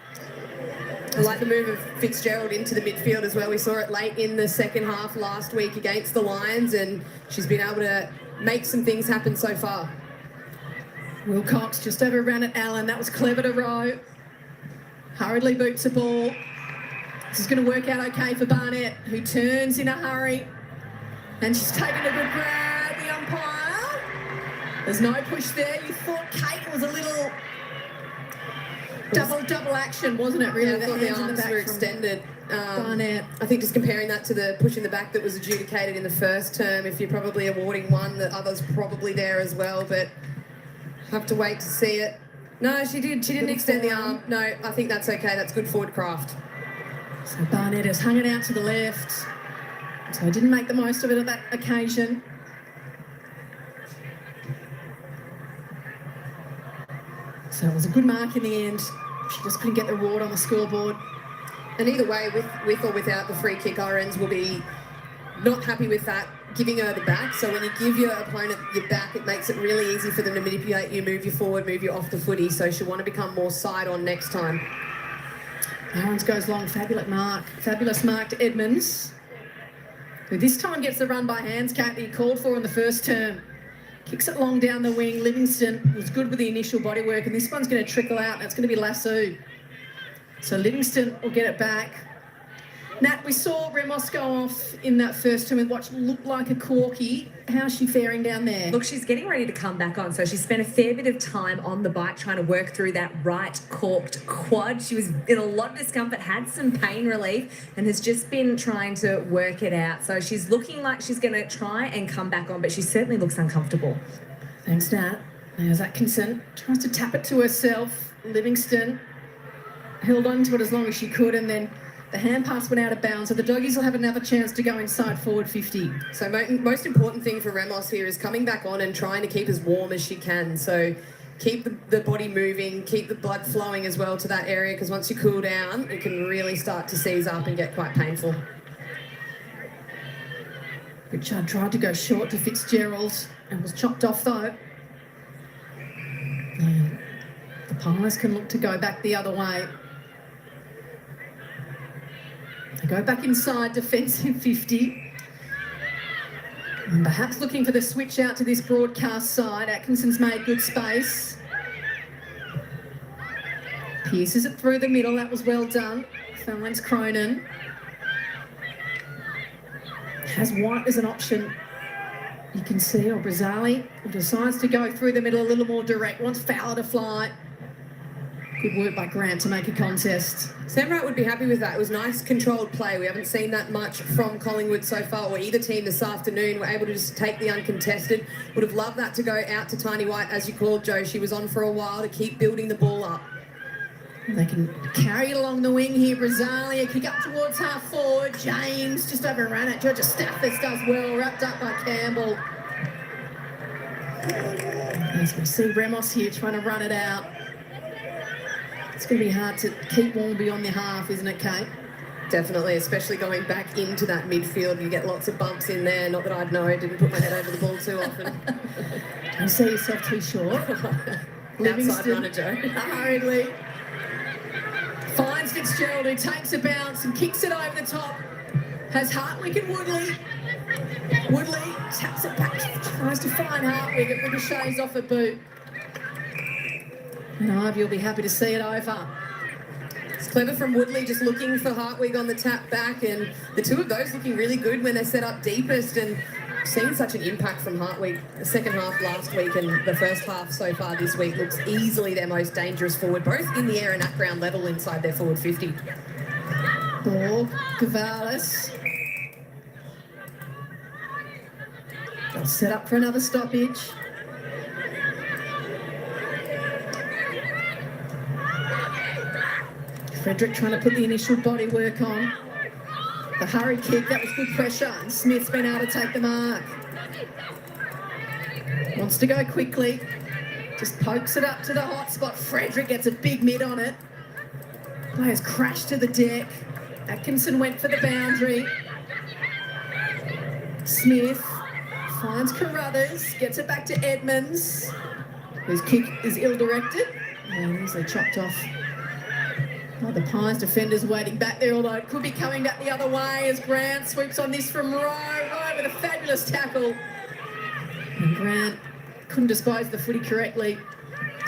S2: I like the move of Fitzgerald into the midfield as well. We saw it late in the second half last week against the Lions, and she's been able to make some things happen so far.
S3: Wilcox just overran at Allen. That was clever to row. Hurriedly boots the ball. This is going to work out okay for Barnett, who turns in a hurry. And she's taken a good grab, the umpire. There's no push there. You thought Kate was a little double action, wasn't it, really?
S2: Yeah, I thought the arms were extended.
S3: Barnett.
S2: I think just comparing that to the push in the back that was adjudicated in the first term, if you're probably awarding one, the other's probably there as well, but have to wait to see it. No, she didn't extend the arm. No, I think that's okay. That's good forward craft.
S3: So Barnett has hung it out to the left. So he didn't make the most of it at that occasion. So it was a good mark in the end. She just couldn't get the reward on the scoreboard.
S2: And either way, with or without the free kick, Irons will be not happy with that, giving her the back. So when you give your opponent your back, it makes it really easy for them to manipulate you, move you forward, move you off the footy. So she'll want to become more side on next time.
S3: Irons goes long, fabulous mark to Edmonds, who this time gets the run by hands cap he called for in the first term. Kicks it long down the wing. Livingston was good with the initial body work, and this one's going to trickle out, and it's going to be Lasso. So Livingston will get it back. Nat, we saw Ramos go off in that first term with what looked like a corky. How's she faring down there?
S1: Look, she's getting ready to come back on. So she spent a fair bit of time on the bike trying to work through that right corked quad. She was in a lot of discomfort, had some pain relief, and has just been trying to work it out. So she's looking like she's going to try and come back on, but she certainly looks uncomfortable.
S3: Thanks, Nat. There's Atkinson. Tries to tap it to herself. Livingston held on to it as long as she could, and then the hand pass went out of bounds, so the doggies will have another chance to go inside forward 50.
S2: So most important thing for Ramos here is coming back on and trying to keep as warm as she can. So keep the body moving, keep the blood flowing as well to that area, because once you cool down, it can really start to seize up and get quite painful.
S3: Richard tried to go short to Fitzgerald and was chopped off though. And the Pies can look to go back the other way. They go back inside defensive 50. And perhaps looking for the switch out to this broadcast side. Atkinson's made good space. Pierces it through the middle. That was well done. Fallon's Cronin. Has White as an option. You can see, or Brazali decides to go through the middle a little more direct. Wants Fowler to fly. Good work by Grant to make a contest.
S2: Sam Wright would be happy with that. It was nice controlled play. We haven't seen that much from Collingwood so far, or either team this afternoon. We're able to just take the uncontested. Would have loved that to go out to Tiny White, as you called, Joe. She was on for a while to keep building the ball up.
S3: They can carry it along the wing here. Brazali, a kick up towards half forward. James just overran it. Georgia Stathis does well, wrapped up by Campbell. As we see Ramos here trying to run it out. It's going to be hard to keep warm beyond the half, isn't it, Kate?
S2: Definitely, especially going back into that midfield. You get lots of bumps in there. Not that I'd know. I didn't put my head over the ball too often.
S3: Don't see yourself too short.
S2: Outside runner, Joe.
S3: Hurriedly finds Fitzgerald, who takes a bounce and kicks it over the top. Has Hartwig and Woodley. Woodley taps it back, tries to find Hartwig. It ricochets off a boot. And Ivy will be happy to see it over.
S2: It's clever from Woodley, just looking for Hartwig on the tap back, and the two of those looking really good when they're set up deepest, and seen such an impact from Hartwig. The second half last week and the first half so far this week looks easily their most dangerous forward, both in the air and at ground level inside their forward 50.
S3: Ball, Gavalis. They'll set up for another stoppage. Frederick trying to put the initial body work on. The hurry kick, that was good pressure, and Smith's been able to take the mark. Wants to go quickly. Just pokes it up to the hot spot. Frederick gets a big mid on it. Players crash to the deck. Atkinson went for the boundary. Smith finds Carruthers, gets it back to Edmonds, whose kick is ill-directed and easily chopped off. Oh, the Pies defenders waiting back there, although it could be coming back the other way as Grant sweeps on this from Rowe. Rowe with a fabulous tackle. And Grant couldn't dispose of the footy correctly.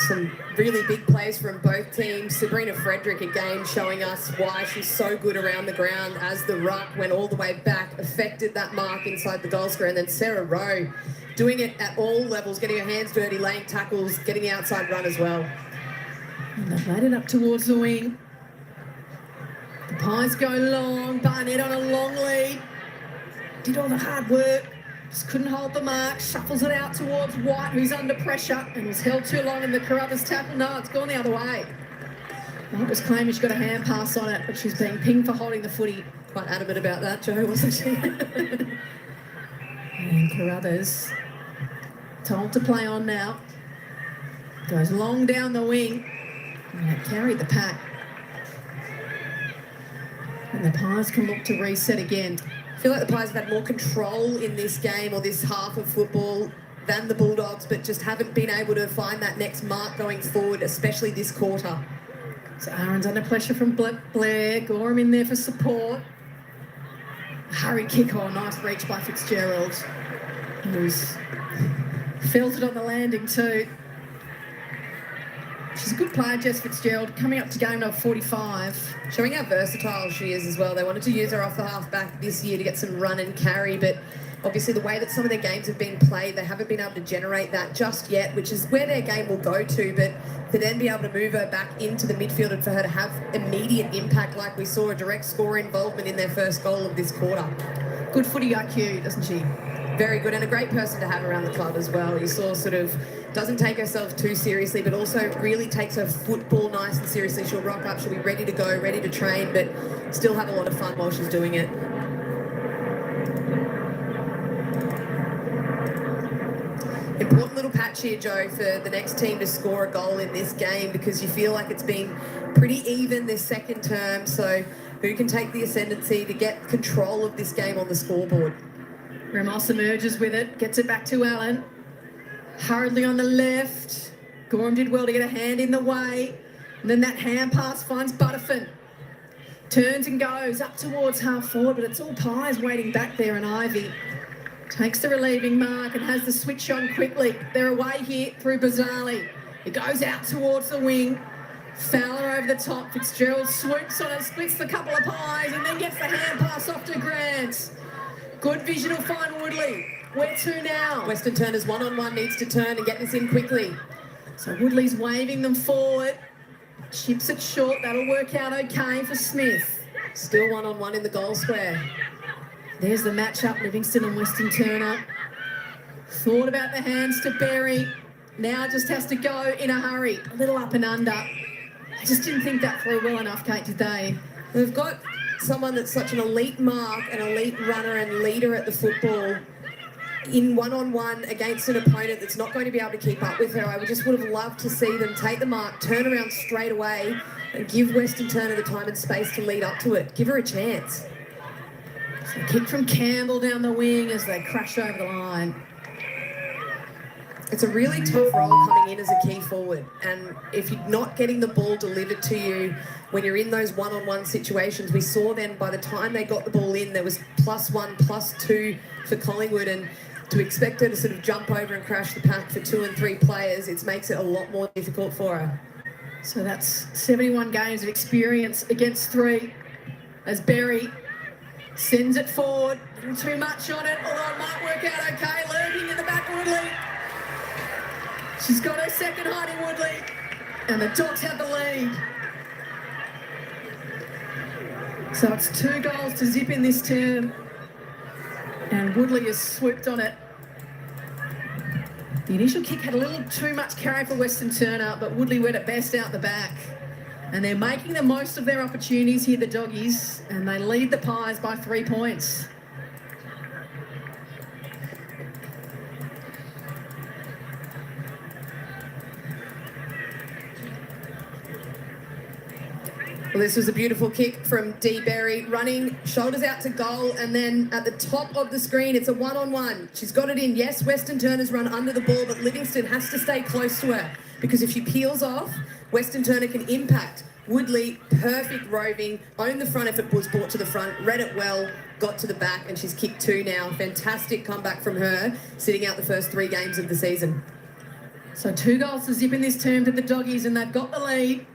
S2: Some really big plays from both teams. Sabrina Frederick again showing us why she's so good around the ground as the ruck went all the way back, affected that mark inside the goal square. And then Sarah Rowe doing it at all levels, getting her hands dirty, laying tackles, getting the outside run as well.
S3: And they've laid it up towards the wing. The Pies go long. Barnett on a long lead. Did all the hard work. Just couldn't hold the mark. Shuffles it out towards White, who's under pressure and was held too long in the Carruthers tackle. No, it's gone the other way. White was claiming she got a hand pass on it, but she's being pinged for holding the footy.
S2: Quite adamant about that, Jo, wasn't she?
S3: And Carruthers told to play on now. Goes long down the wing. And they carried the pack. And the Pies can look to reset again.
S2: I feel like the Pies have had more control in this game or this half of football than the Bulldogs, but just haven't been able to find that next mark going forward, especially this quarter.
S3: So Aaron's under pressure from Blair. Gorham in there for support. Hurry kick on. Nice reach by Fitzgerald, who's felt it on the landing too. She's a good player, Jess Fitzgerald, coming up to game number 45.
S2: Showing how versatile she is as well. They wanted to use her off the half-back this year to get some run and carry, but obviously the way that some of their games have been played, they haven't been able to generate that just yet, which is where their game will go to, but to then be able to move her back into the midfield and for her to have immediate impact like we saw, a direct score involvement in their first goal of this quarter.
S3: Good footy IQ, doesn't she?
S2: Very good, and a great person to have around the club as well. You saw sort of doesn't take herself too seriously, but also really takes her football nice and seriously. She'll rock up, she'll be ready to go, ready to train, but still have a lot of fun while she's doing it. Important little patch here, Jo, for the next team to score a goal in this game, because you feel like it's been pretty even this second term, so who can take the ascendancy to get control of this game on the scoreboard?
S3: Ramos emerges with it, gets it back to Allen. Hurriedly on the left. Gorham did well to get a hand in the way. And then that hand pass finds Butterfin. Turns and goes up towards half forward, but it's all Pies waiting back there, and Ivy takes the relieving mark and has the switch on quickly. They're away here through Bazali. It goes out towards the wing. Fowler over the top. Fitzgerald swoops on it, splits the couple of Pies, and then gets the hand pass off to Grant. Good vision will find Woodley. Where to now?
S2: Western Turner's one-on-one needs to turn and get this in quickly.
S3: So Woodley's waving them forward. Chips it short. That'll work out okay for Smith.
S2: Still one-on-one in the goal square.
S3: There's the matchup, Livingston and Western Turner. Thought about the hands to Berry. Now just has to go in a hurry. A little up and under. I just didn't think that through well enough, Kate, did they?
S2: We've got someone that's such an elite mark, an elite runner and leader at the football in one-on-one against an opponent that's not going to be able to keep up with her. I just would have loved to see them take the mark, turn around straight away and give Western Turner the time and space to lead up to it. Give her a chance.
S3: So kick from Campbell down the wing as they crash over the line.
S2: It's a really tough role coming in as a key forward, and if you're not getting the ball delivered to you when you're in those one-on-one situations, we saw then by the time they got the ball in, there was +1, +2 for Collingwood, and to expect her to sort of jump over and crash the pack for 2 and 3 players, it makes it a lot more difficult for her.
S3: So that's 71 games of experience against 3 as Berry sends it forward. A little too much on it, although it might work out okay. Lurking in the back, Woodley. She's got her second hiding, Woodley. And the Dogs have the lead. So it's 2 goals to zip in this term. And Woodley has swooped on it. The initial kick had a little too much carry for Western Turner, but Woodley went at best out the back. And they're making the most of their opportunities here, the Doggies, and they lead the Pies by 3 points.
S2: Well, this was a beautiful kick from Dee Berry, running shoulders out to goal, and then at the top of the screen, it's a one-on-one. She's got it in. Yes, Western Turner's run under the ball, but Livingston has to stay close to her because if she peels off, Western Turner can impact. Woodley, perfect roving, owned the front if it was brought to the front, read it well, got to the back, and she's kicked 2 now. Fantastic comeback from her, sitting out the first 3 games of the season.
S3: So 2 goals to zip in this term to the Doggies, and they've got the lead.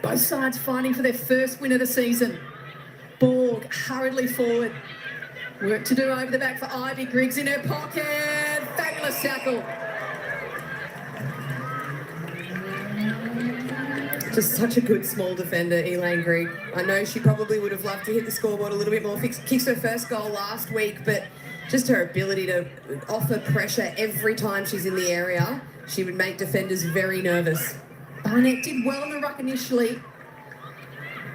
S3: Both sides fighting for their first win of the season. Borg hurriedly forward. Work to do over the back for Ivy. Griggs in her pocket. Fabulous tackle.
S2: Just such a good small defender, Elaine Grigg. I know she probably would have loved to hit the scoreboard a little bit more. Kicks her first goal last week, but just her ability to offer pressure every time she's in the area, she would make defenders very nervous.
S3: Barnett did well in the ruck initially.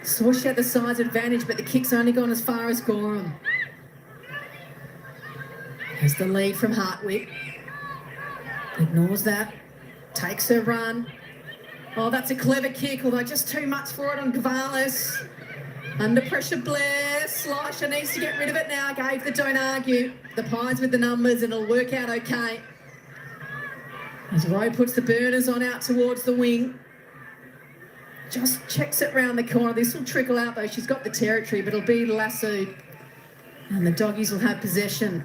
S3: Saw she had the size advantage, but the kick's only gone as far as Gorham. There's the lead from Hartwick. Ignores that. Takes her run. Oh, that's a clever kick, although just too much for it on Gavalis. Under pressure, Blair. Slicer needs to get rid of it now. Gave the don't argue. The Pies with the numbers, and it'll work out okay. As Rowe puts the burners on out towards the wing. Just checks it round the corner. This will trickle out though. She's got the territory, but it'll be lassoed. And the Doggies will have possession.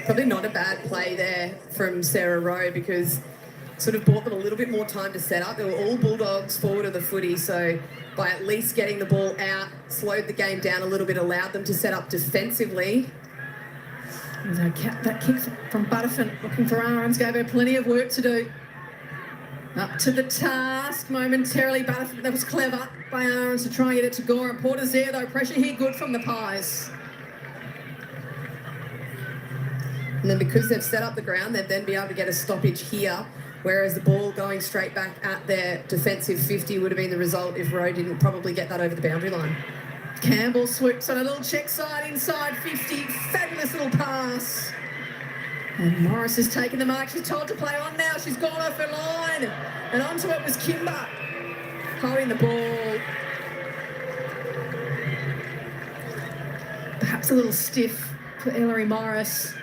S2: Probably not a bad play there from Sarah Rowe because sort of bought them a little bit more time to set up. They were all Bulldogs forward of the footy, so by at least getting the ball out, slowed the game down a little bit, allowed them to set up defensively.
S3: That kick from Butterfin, looking for Aarons, gave her plenty of work to do. Up to the task momentarily. Butterfin, that was clever by Aarons to try and get it to Gorham. Porter's there though, pressure here good from the Pies.
S2: And then because they've set up the ground, they'd then be able to get a stoppage here, whereas the ball going straight back at their defensive 50 would have been the result if Rowe didn't probably get that over the boundary line.
S3: Campbell swoops on a little check side inside 50. Fabulous little pass. And Morris has taken the mark. She's told to play on now. She's gone off her line. And onto it was Kimber. Holding the ball. Perhaps a little stiff for Ellery Morris.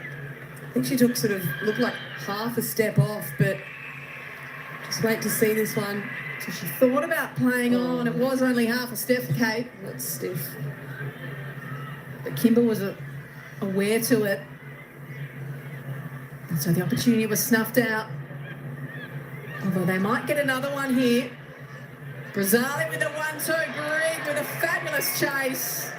S2: I think she took looked like half a step off, but just wait to see this one.
S3: So she thought about playing on. It was only half a step, Kate.
S2: That's stiff.
S3: But Kimber was aware to it. And so the opportunity was snuffed out. Although they might get another one here. Brazzali with the 1-2. Grigg with a fabulous chase.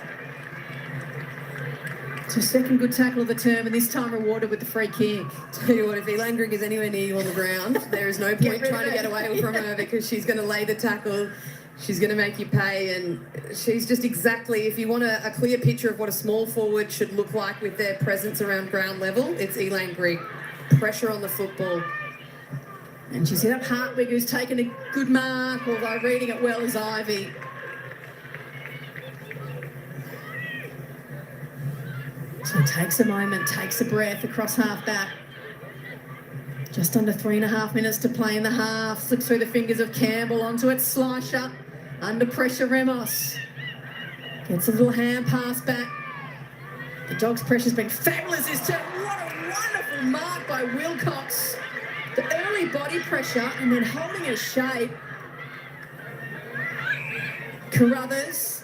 S3: It's her second good tackle of the term, and this time rewarded with the free kick.
S2: Tell you what, if Elaine Grigg is anywhere near you on the ground, there is no point trying to get away from her because she's going to lay the tackle. She's going to make you pay, and she's just exactly, if you want a clear picture of what a small forward should look like with their presence around ground level, it's Elaine Grigg. Pressure on the football.
S3: And she's hit up Hartwig, who's taken a good mark, although reading it well is Ivy. So takes a moment, takes a breath across half back. Just under 3.5 minutes to play in the half. Slips through the fingers of Campbell onto it. Slicer. Under pressure, Ramos. Gets a little hand pass back. The Dogs' pressure's been fabulous this term. What a wonderful mark by Wilcox. The early body pressure and then holding her shape. Carruthers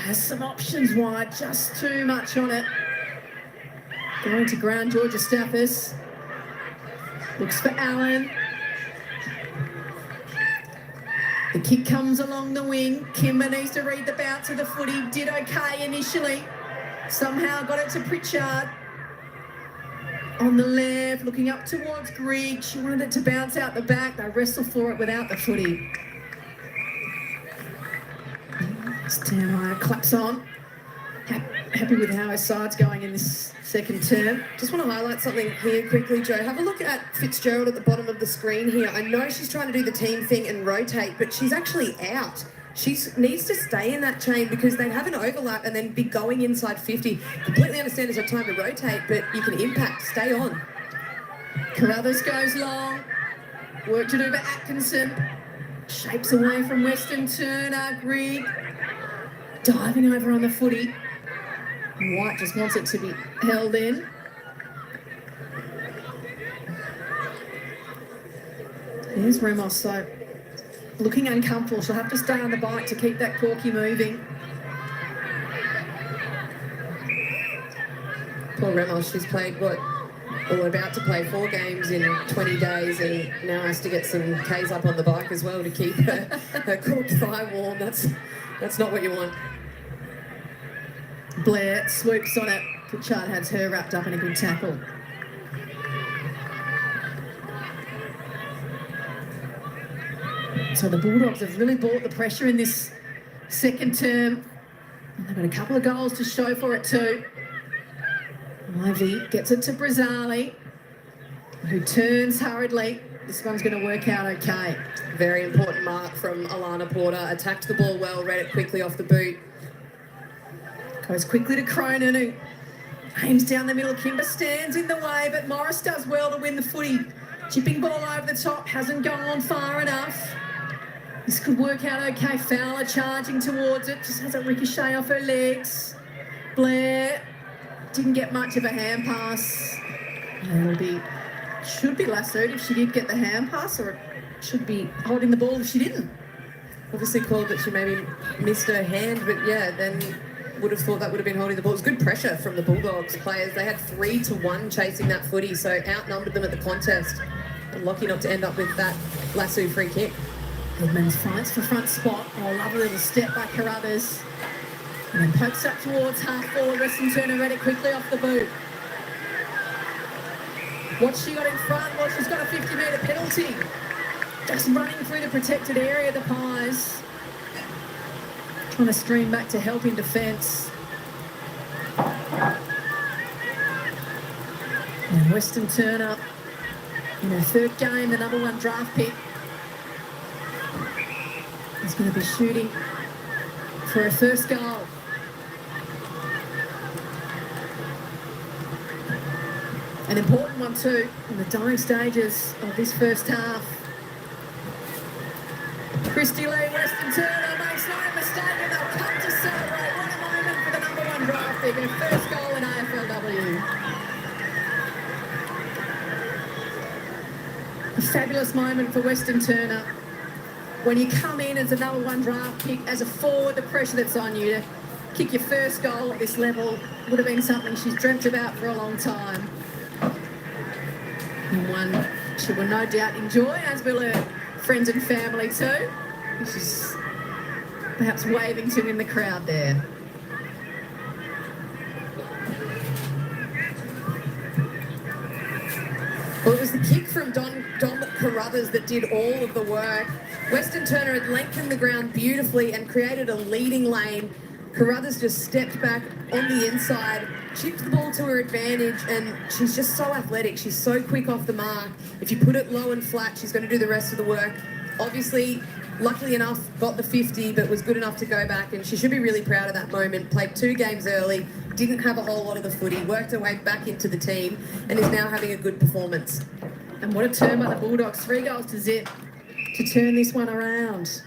S3: has some options wide, just too much on it. Going to ground, Georgia Staffis. Looks for Allen. The kick comes along the wing. Kimber needs to read the bounce of the footy. Did okay initially. Somehow got it to Pritchard. On the left, looking up towards Grigg. She wanted it to bounce out the back. They wrestle for it without the footy. Stanley claps on. Happy with how his side's going in this second term.
S2: Just want to highlight something here quickly, Joe. Have a look at Fitzgerald at the bottom of the screen here. I know she's trying to do the team thing and rotate, but she's actually out. She needs to stay in that chain because they have an overlap and then be going inside 50. Completely understand there's no time to rotate, but you can impact. Stay on.
S3: Carruthers goes long. Work to do for Atkinson. Shapes away from Weston Turner. Grigg diving over on the footy. White just wants it to be held in. There's Ramos, so looking uncomfortable. She'll have to stay on the bike to keep that corky moving.
S2: Poor Ramos, she's played about to play 4 games in 20 days and now has to get some Ks up on the bike as well to keep her cork thigh warm. That's not what you want.
S3: Blair swoops on it. Pritchard has her wrapped up in a good tackle. So the Bulldogs have really brought the pressure in this second term. And they've got a couple of goals to show for it too. Ivy gets it to Brazzali, who turns hurriedly. This one's going to work out okay.
S2: Very important mark from Alana Porter. Attacked the ball well, read it quickly off the boot.
S3: Goes quickly to Cronin, who aims down the middle. Kimber stands in the way, but Morris does well to win the footy. Chipping ball over the top, hasn't gone far enough. This could work out okay. Fowler charging towards it, just has a ricochet off her legs. Blair didn't get much of a hand pass. Should be lassoed if she did get the hand pass, or it should be holding the ball if she didn't.
S2: Obviously called that she maybe missed her hand, but yeah, then would have thought that would have been holding the ball. It was good pressure from the Bulldogs players. They had 3-1 chasing that footy, so outnumbered them at the contest. And lucky not to end up with that lasso free kick.
S3: Edmonds fights for front spot. Oh, love a little step by Carruthers. And then pokes up towards half forward. Weston Turner read it quickly off the boot. What's she got in front? Well, she's got a 50-metre penalty. Just running through the protected area, the Pies. Trying to stream back to help in defence. And Weston Turner, in her third game, the #1 draft pick, is going to be shooting for her first goal. An important one too in the dying stages of this first half. Christy Lee, Weston Turner makes no mistake and they'll come to celebrate. What a moment for the #1 draft pick, her first goal in AFLW. A fabulous moment for Weston Turner. When you come in as a #1 draft pick, as a forward, the pressure that's on you to kick your first goal at this level would have been something she's dreamt about for a long time. And one she will no doubt enjoy, as will her friends and family too. She's perhaps waving to in the crowd there.
S2: Well, it was the kick from Dom Carruthers that did all of the work. Weston Turner had lengthened the ground beautifully and created a leading lane. Carruthers just stepped back on the inside, chipped the ball to her advantage, and she's just so athletic. She's so quick off the mark. If you put it low and flat, she's going to do the rest of the work. Obviously, luckily enough, got the 50, but was good enough to go back, and she should be really proud of that moment. Played 2 games early, didn't have a whole lot of the footy, worked her way back into the team, and is now having a good performance.
S3: And what a turn by the Bulldogs, 3 goals to zip to turn this one around.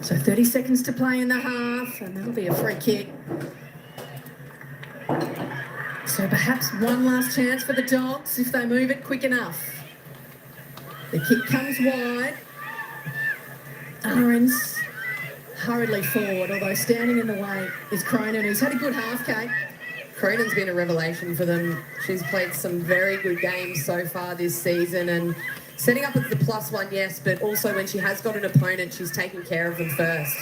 S3: So 30 seconds to play in the half, and that'll be a free kick. So perhaps one last chance for the Dogs if they move it quick enough. The kick comes wide. Ahrens hurriedly forward, although standing in the way is Cronin, who's had a good half, Kate.
S2: Cronin's been a revelation for them. She's played some very good games so far this season, and setting up as the +1, yes, but also when she has got an opponent, she's taking care of them first.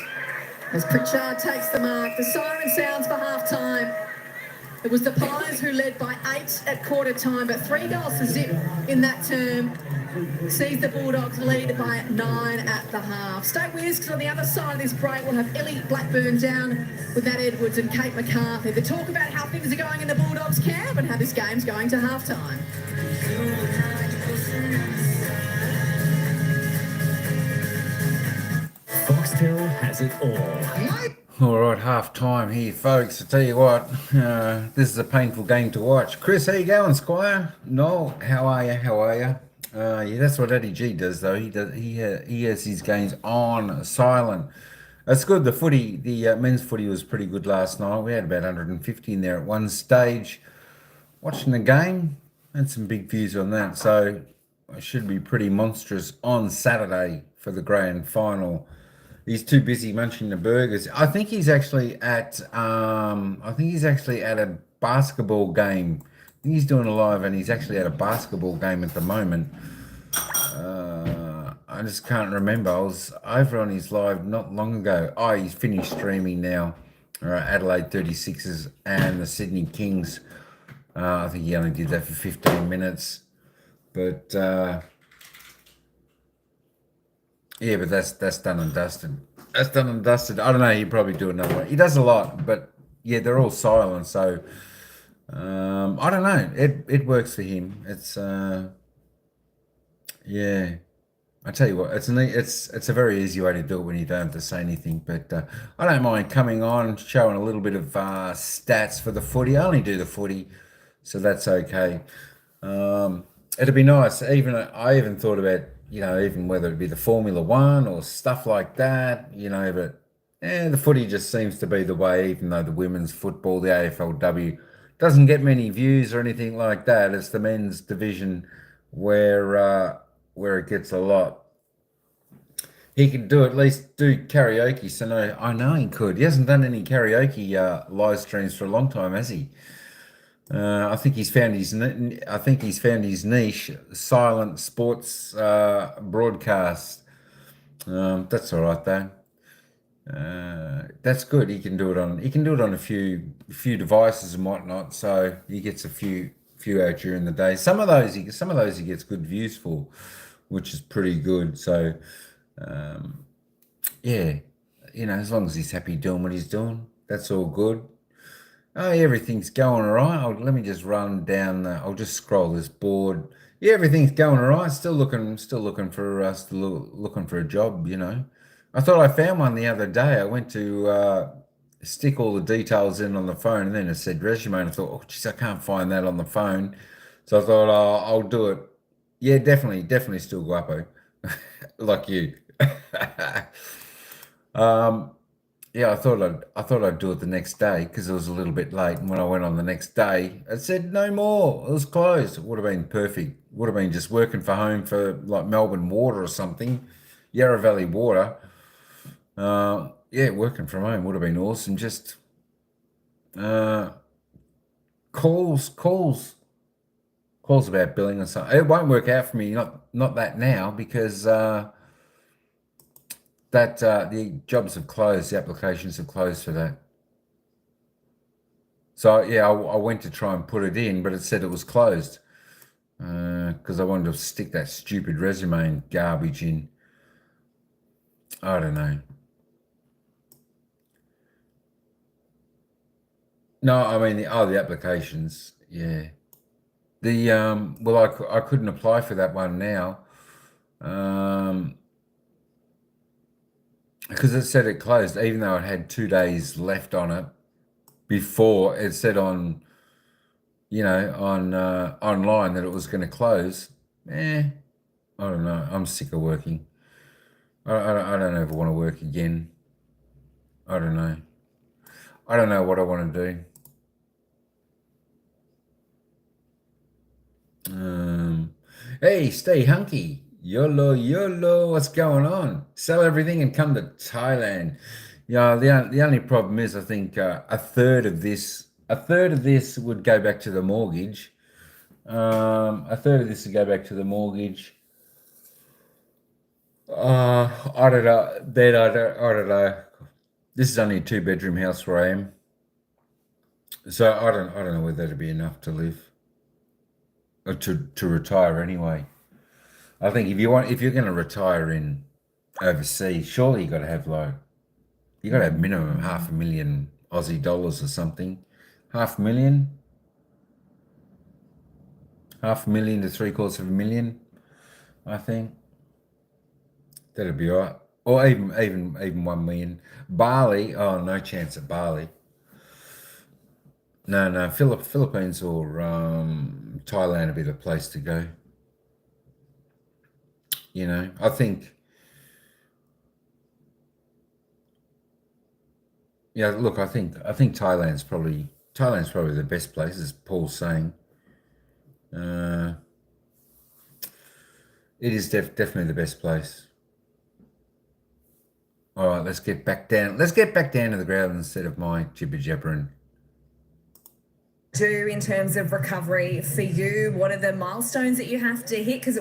S3: As Pritchard takes the mark, the siren sounds for half-time. It was the Pies who led by 8 at quarter time, but 3 goals to zip in that term. sees the Bulldogs lead by 9 at the half. Stay with us, because on the other side of this break, we'll have Ellie Blackburn down with Matt Edwards and Kate McCarthy to talk about how things are going in the Bulldogs camp and how this game's going to halftime.
S7: Foxtel has it all.
S5: All right, half time here, folks. I tell you what, this is a painful game to watch. Chris, how you going, Squire? No, how are you? How are you? Yeah, that's what Eddie G does, though. He has his games on silent. That's good. The men's footy was pretty good last night. We had about 150 in there at one stage. Watching the game, had some big views on that. So it should be pretty monstrous on Saturday for the grand final. He's too busy munching the burgers. I think he's actually at a basketball game. I think he's doing a live, and he's actually at a basketball game at the moment. I just can't remember. I was over on his live not long ago. Oh, he's finished streaming now. Adelaide 36ers and the Sydney Kings. I think he only did that for 15 minutes. But yeah, but that's done and dusted. That's done and dusted. I don't know. He'd probably do another one. He does a lot, but yeah, they're all silent. So I don't know. It works for him. It's yeah. I tell you what, it's a very easy way to do it when you don't have to say anything. But I don't mind coming on, showing a little bit of stats for the footy. I only do the footy, so that's okay. It'd be nice. I even thought about, even whether it be the Formula One or stuff like that, but the footy just seems to be the way, even though the women's football, the AFLW, doesn't get many views or anything like that. It's the men's division where it gets a lot. He could at least do karaoke, so I know he could. He hasn't done any karaoke live streams for a long time, has he? I think he's found his niche, silent sports broadcast. That's all right though. That's good. He can do it on a few devices and whatnot. So he gets a few out during the day. Some of those he gets good views for, which is pretty good. So yeah, as long as he's happy doing what he's doing, that's all good. Oh, everything's going all right. Let me just run down. I'll just scroll this board. Yeah, everything's going all right. Still looking for a job. I thought I found one the other day. I went to stick all the details in on the phone, and then it said resume. And I thought, oh, geez, I can't find that on the phone. So I thought, I'll do it. Yeah, definitely still guapo, like you. Yeah, I thought I'd do it the next day because it was a little bit late. And when I went on the next day, it said no more. It was closed. It would have been perfect. Would have been just working for home for like Melbourne Water or something, Yarra Valley Water. Yeah, working from home would have been awesome. Just calls about billing or something. It won't work out for me. Not that now because. The jobs have closed, the applications have closed for that. So yeah, I went to try and put it in, but it said it was closed because I wanted to stick that stupid resume and garbage in. I don't know. No, I mean the applications, yeah. I couldn't apply for that one now. Because it said it closed, even though it had 2 days left on it. Before it said on online that it was going to close. I don't know. I'm sick of working. I don't ever want to work again. I don't know. I don't know what I want to do. Hey, stay hunky. YOLO, what's going on? Sell everything and come to Thailand. The only problem is I think a third of this would go back to the mortgage. A third of this would go back to the mortgage. I don't know. Then I don't know. This is only a 2-bedroom house where I am, so I don't know whether that'd be enough to live or to retire anyway. I think if you're going to retire in overseas, surely you got to have minimum $500,000 Aussie dollars or something. $500,000 to $750,000, I think. That'd be all right. Or even 1 million. Bali, oh, no chance at Bali. No, Philippines or Thailand would be the place to go. You know, I think, yeah, look, I think Thailand's probably the best place, as Paul's saying. It is definitely the best place. All right, let's get back down. Let's get back down to the ground instead of my jibber jabbering.
S1: Do in terms of recovery for you? What are the milestones that you have to hit? Because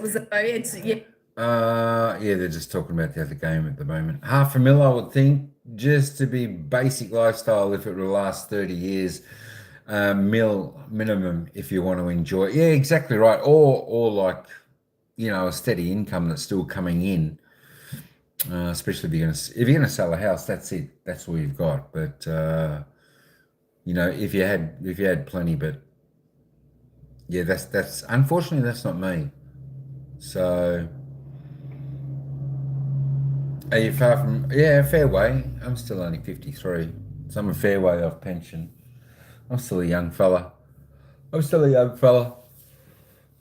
S5: they're just talking about the other game at the moment. $500,000, I would think, just to be basic lifestyle if it will last 30 years. Minimum if you want to enjoy it. Yeah, exactly right. Or like, you know, a steady income that's still coming in. Especially if you're gonna sell a house, that's it. That's all you've got. But you know, if you had plenty, but yeah, that's unfortunately that's not me. So are you far from? Yeah, fair way. I'm still only 53, so I'm a fair way off pension. I'm still a young fella.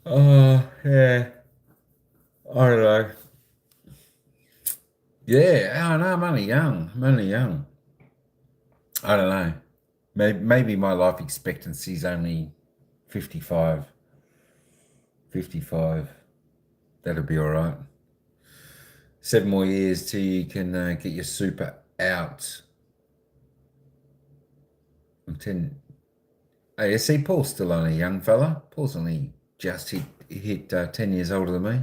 S5: Oh yeah, I don't know. Yeah, I know. I'm only young. I don't know. Maybe my life expectancy is only 55. 55. That'll be all right. 7 more years till you can get your super out. I'm 10. Hey, see, Paul's still only a young fella. Paul's only just hit 10 years older than me.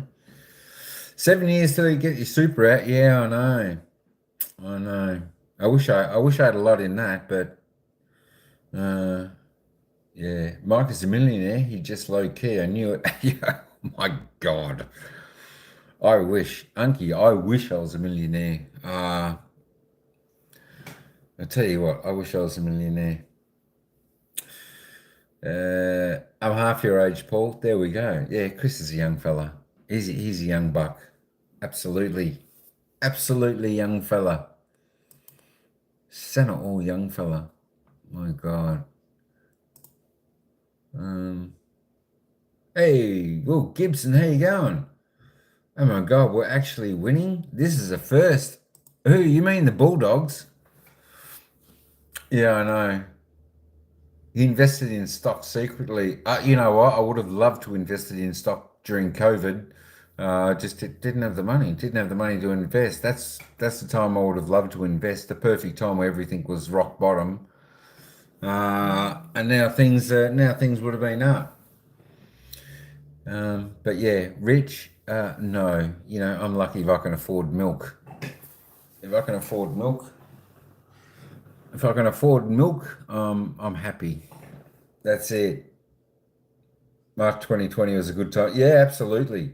S5: 7 years till you get your super out. Yeah, I know. I wish I had a lot in that, but yeah. Mike is a millionaire. He just low key. I knew it. Yeah, my God. I wish I was a millionaire. I tell you what, I wish I was a millionaire. I'm half your age, Paul. There we go. Yeah, Chris is a young fella. He's a young buck. Absolutely young fella. Not all young fella. My God. Hey, Will Gibson, how you going? Oh my God, we're actually winning. This is a first. Who, you mean the Bulldogs? Yeah, I know. You invested in stock secretly. You know what? I would have loved to invested in stock during COVID. Just didn't have the money. Didn't have the money to invest. That's the time I would have loved to invest. The perfect time where everything was rock bottom. And now things would have been up. But yeah, rich. No. You know, I'm lucky if I can afford milk. If I can afford milk, I'm happy. That's it. March 2020 was a good time. Yeah, absolutely.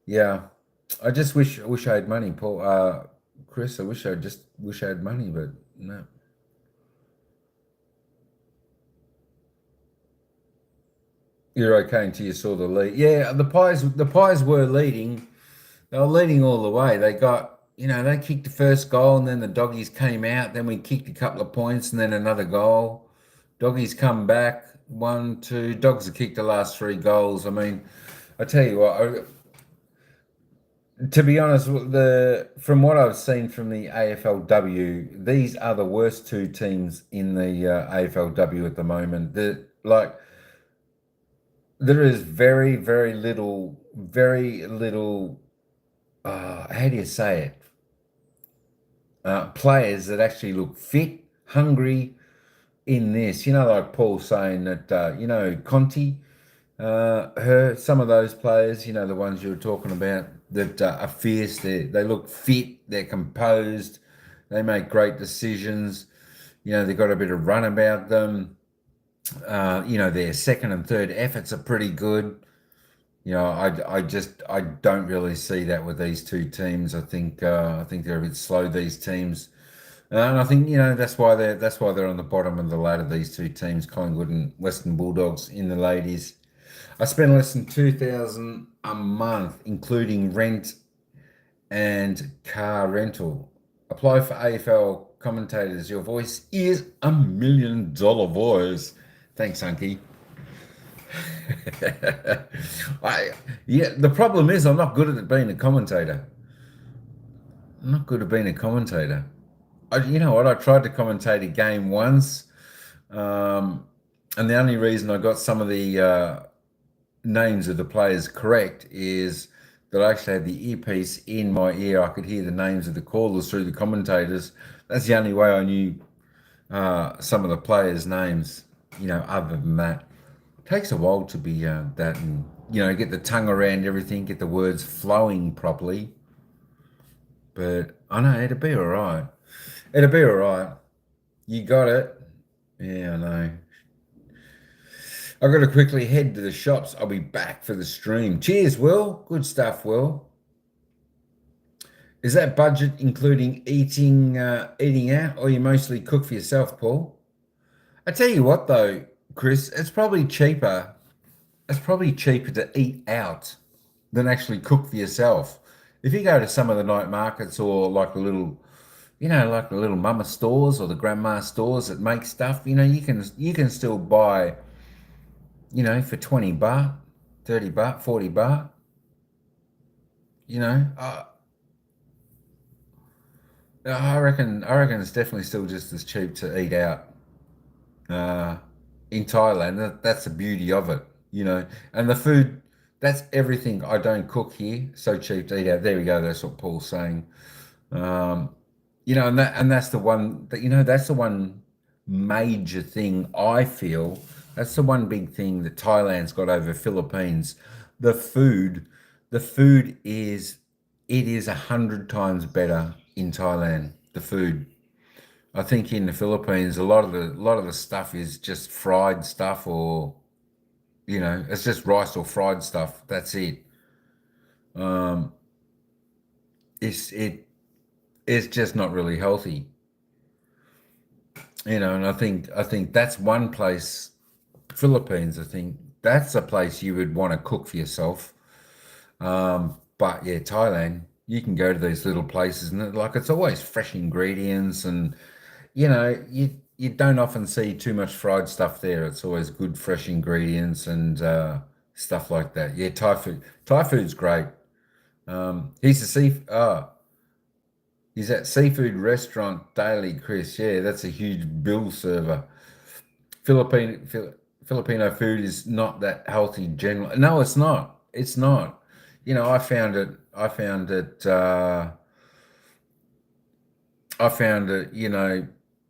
S5: Yeah, I just wish I had money, Paul. Chris, I wish I had money, but no. You're okay until you saw the lead. Yeah, the Pies were leading. They were leading all the way. They got, you know, they kicked the first goal and then the Doggies came out. Then we kicked a couple of points and then another goal. Doggies come back. 1, 2. Dogs have kicked the last 3 goals. I mean, I tell you what, to be honest, from what I've seen from the AFLW, these are the worst 2 teams in the AFLW at the moment. There is very, very little, how do you say it? Players that actually look fit, hungry in this. You know, like Paul saying that, you know, Conti, some of those players, you know, the ones you were talking about that are fierce, they look fit, they're composed, they make great decisions. You know, they've got a bit of run about them. You know, their second and third efforts are pretty good. You know, I don't really see that with these two teams. I think they're a bit slow, these teams, and I think that's why they're on the bottom of the ladder. These two teams, Collingwood and Western Bulldogs, in the ladies. I spend less than 2,000 a month, including rent and car rental. Apply for AFL commentators. Your voice is $1 million voice. Thanks, Hunky. The problem is I'm not good at being a commentator. I'm not good at being a commentator. You know what? I tried to commentate a game once, and the only reason I got some of the names of the players correct is that I actually had the earpiece in my ear. I could hear the names of the callers through the commentators. That's the only way I knew some of the players' names. Other than that, it takes a while to be that, and get the tongue around everything, get the words flowing properly. But I know it'll be all right. It'll be all right. You got it. Yeah, I know. I've got to quickly head to the shops. I'll be back for the stream. Cheers, Will. Good stuff, Will. Is that budget including eating out, or you mostly cook for yourself, Paul? I tell you what, though, Chris, it's probably cheaper. It's probably cheaper to eat out than actually cook for yourself. If you go to some of the night markets or like the little mama stores or the grandma stores that make stuff, you can still buy, for 20 baht, 30 baht, 40 baht. I reckon it's definitely still just as cheap to eat out in Thailand. That's the beauty of it, and the food. That's everything. I don't cook here, so cheap to eat out. There we go. That's what Paul's saying. And that's the one that that's the one major thing I feel. That's the one big thing that Thailand's got over Philippines. The food is 100 times better in Thailand. The food. I think in the Philippines, a lot of the stuff is just fried stuff, or it's just rice or fried stuff. That's it. It's just not really healthy. And I think that's one place. Philippines, I think that's a place you would want to cook for yourself. But yeah, Thailand, you can go to these little places and it's always fresh ingredients, and you don't often see too much fried stuff there. It's always good fresh ingredients and stuff like that. Yeah, Thai food's great. He's at seafood restaurant daily, Chris. Yeah, that's a huge bill server. Filipino food is not that healthy generally. No, it's not. It's not. I found it.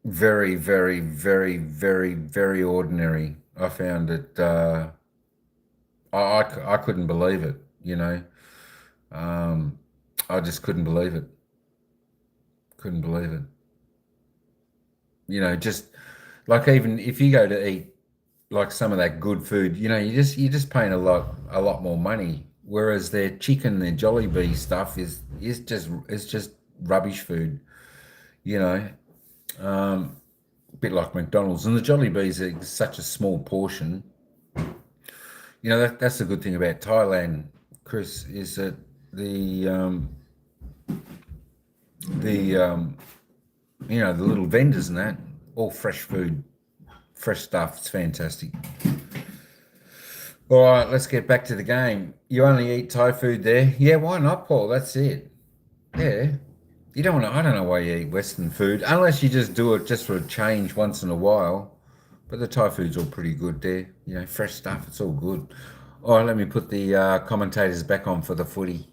S5: Very, very, very, very, very ordinary. I found it. I couldn't believe it. I just couldn't believe it. Couldn't believe it. Just like, even if you go to eat like some of that good food, you're just paying a lot more money. Whereas their chicken, their Jollibee stuff is just rubbish food. A bit like McDonald's, and the Jollibees are such a small portion. That's the good thing about Thailand, Chris, is that the little vendors and that, all fresh food, fresh stuff. It's fantastic. All right, let's get back to the game. You only eat Thai food there? Yeah, why not, Paul? That's it. Yeah. You don't want to, I don't know why you eat Western food, unless you just do it just for a change once in a while. But the Thai food's all pretty good there. Fresh stuff. It's all good. All right, let me put the commentators back on for the footy.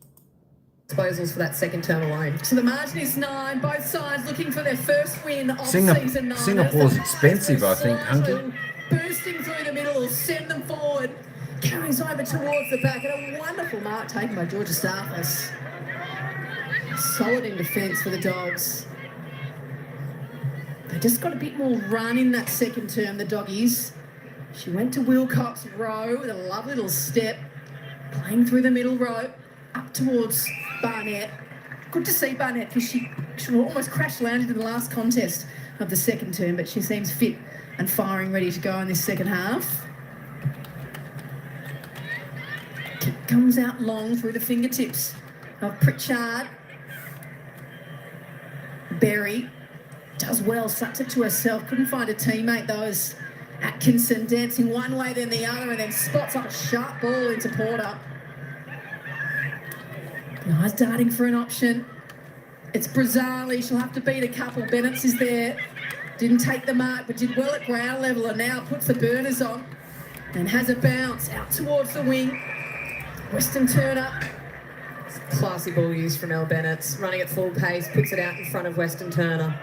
S2: Disposals for that second term alone.
S3: So the margin is 9. Both sides looking for their first win of season 9.
S5: Singapore expensive, I think, Hunky.
S3: Bursting through the middle will send them forward. Carries over towards the back, and a wonderful mark taken by Georgia Starfus. Solid in defence for the Dogs. They just got a bit more run in that second term, the Doggies. She went to Wilcox Row with a lovely little step. Playing through the middle row, up towards Barnett. Good to see Barnett because she almost crash landed in the last contest of the second term, but she seems fit and firing, ready to go in this second half. Kick comes out long through the fingertips of Pritchard. Berry does well, sucks it to herself. Couldn't find a teammate though, as Atkinson dancing one way then the other, and then spots up a sharp ball into Porter. Nice darting for an option. It's Brazzali. She'll have to beat a couple. Bennett's is there. Didn't take the mark, but did well at ground level, and now puts the burners on and has a bounce out towards the wing. Western Turner.
S2: Classy ball use from Elle Bennett, running at full pace, puts it out in front of Western Turner.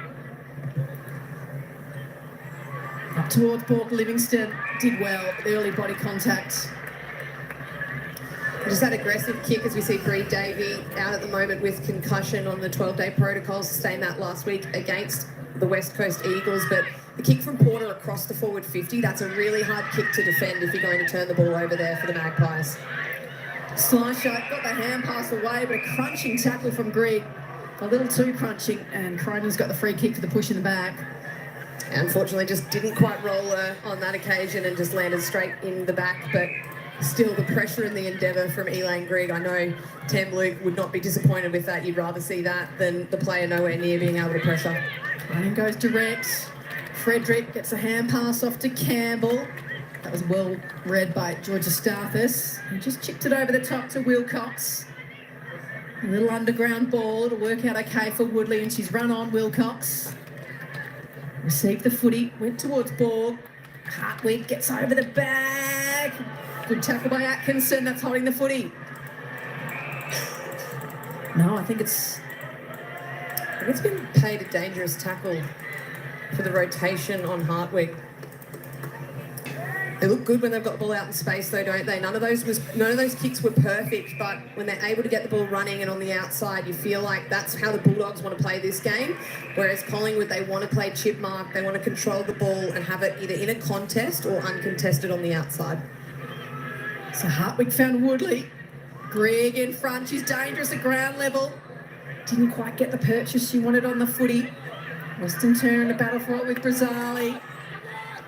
S3: Up towards Bork Livingston. Did well. Early body contact.
S2: Just that aggressive kick as we see Bree Davey out at the moment with concussion on the 12-day protocol, sustained that last week against the West Coast Eagles. But the kick from Porter across the forward 50, that's a really hard kick to defend if you're going to turn the ball over there for the Magpies.
S3: Slicer got the hand pass away, but a crunching tackle from Greg. A little too crunching, and Cronin's got the free kick for the push in the back.
S2: Unfortunately, just didn't quite roll her on that occasion and just landed straight in the back. But still, the pressure and the endeavour from Elaine Grigg. I know Tam Luke would not be disappointed with that. You'd rather see that than the player nowhere near being able to pressure.
S3: Cronin goes direct. Frederick gets a hand pass off to Campbell. That was well read by Georgia Stathis. He just chipped it over the top to Wilcox. A little underground ball to work out okay for Woodley, and she's run on Wilcox. Received the footy, went towards Borg. Hartwig gets over the bag. Good tackle by Atkinson, that's holding the footy. No, I think it's
S2: been paid a dangerous tackle for the rotation on Hartwig. They look good when they've got the ball out in space though, don't they? None of those kicks were perfect, but when they're able to get the ball running and on the outside, you feel like that's how the Bulldogs want to play this game. Whereas Collingwood, they want to play chip mark, they want to control the ball and have it either in a contest or uncontested on the outside.
S3: So Hartwig found Woodley. Greg in front, she's dangerous at ground level. Didn't quite get the purchase she wanted on the footy. Western Turner in the battle for it with Brazzali.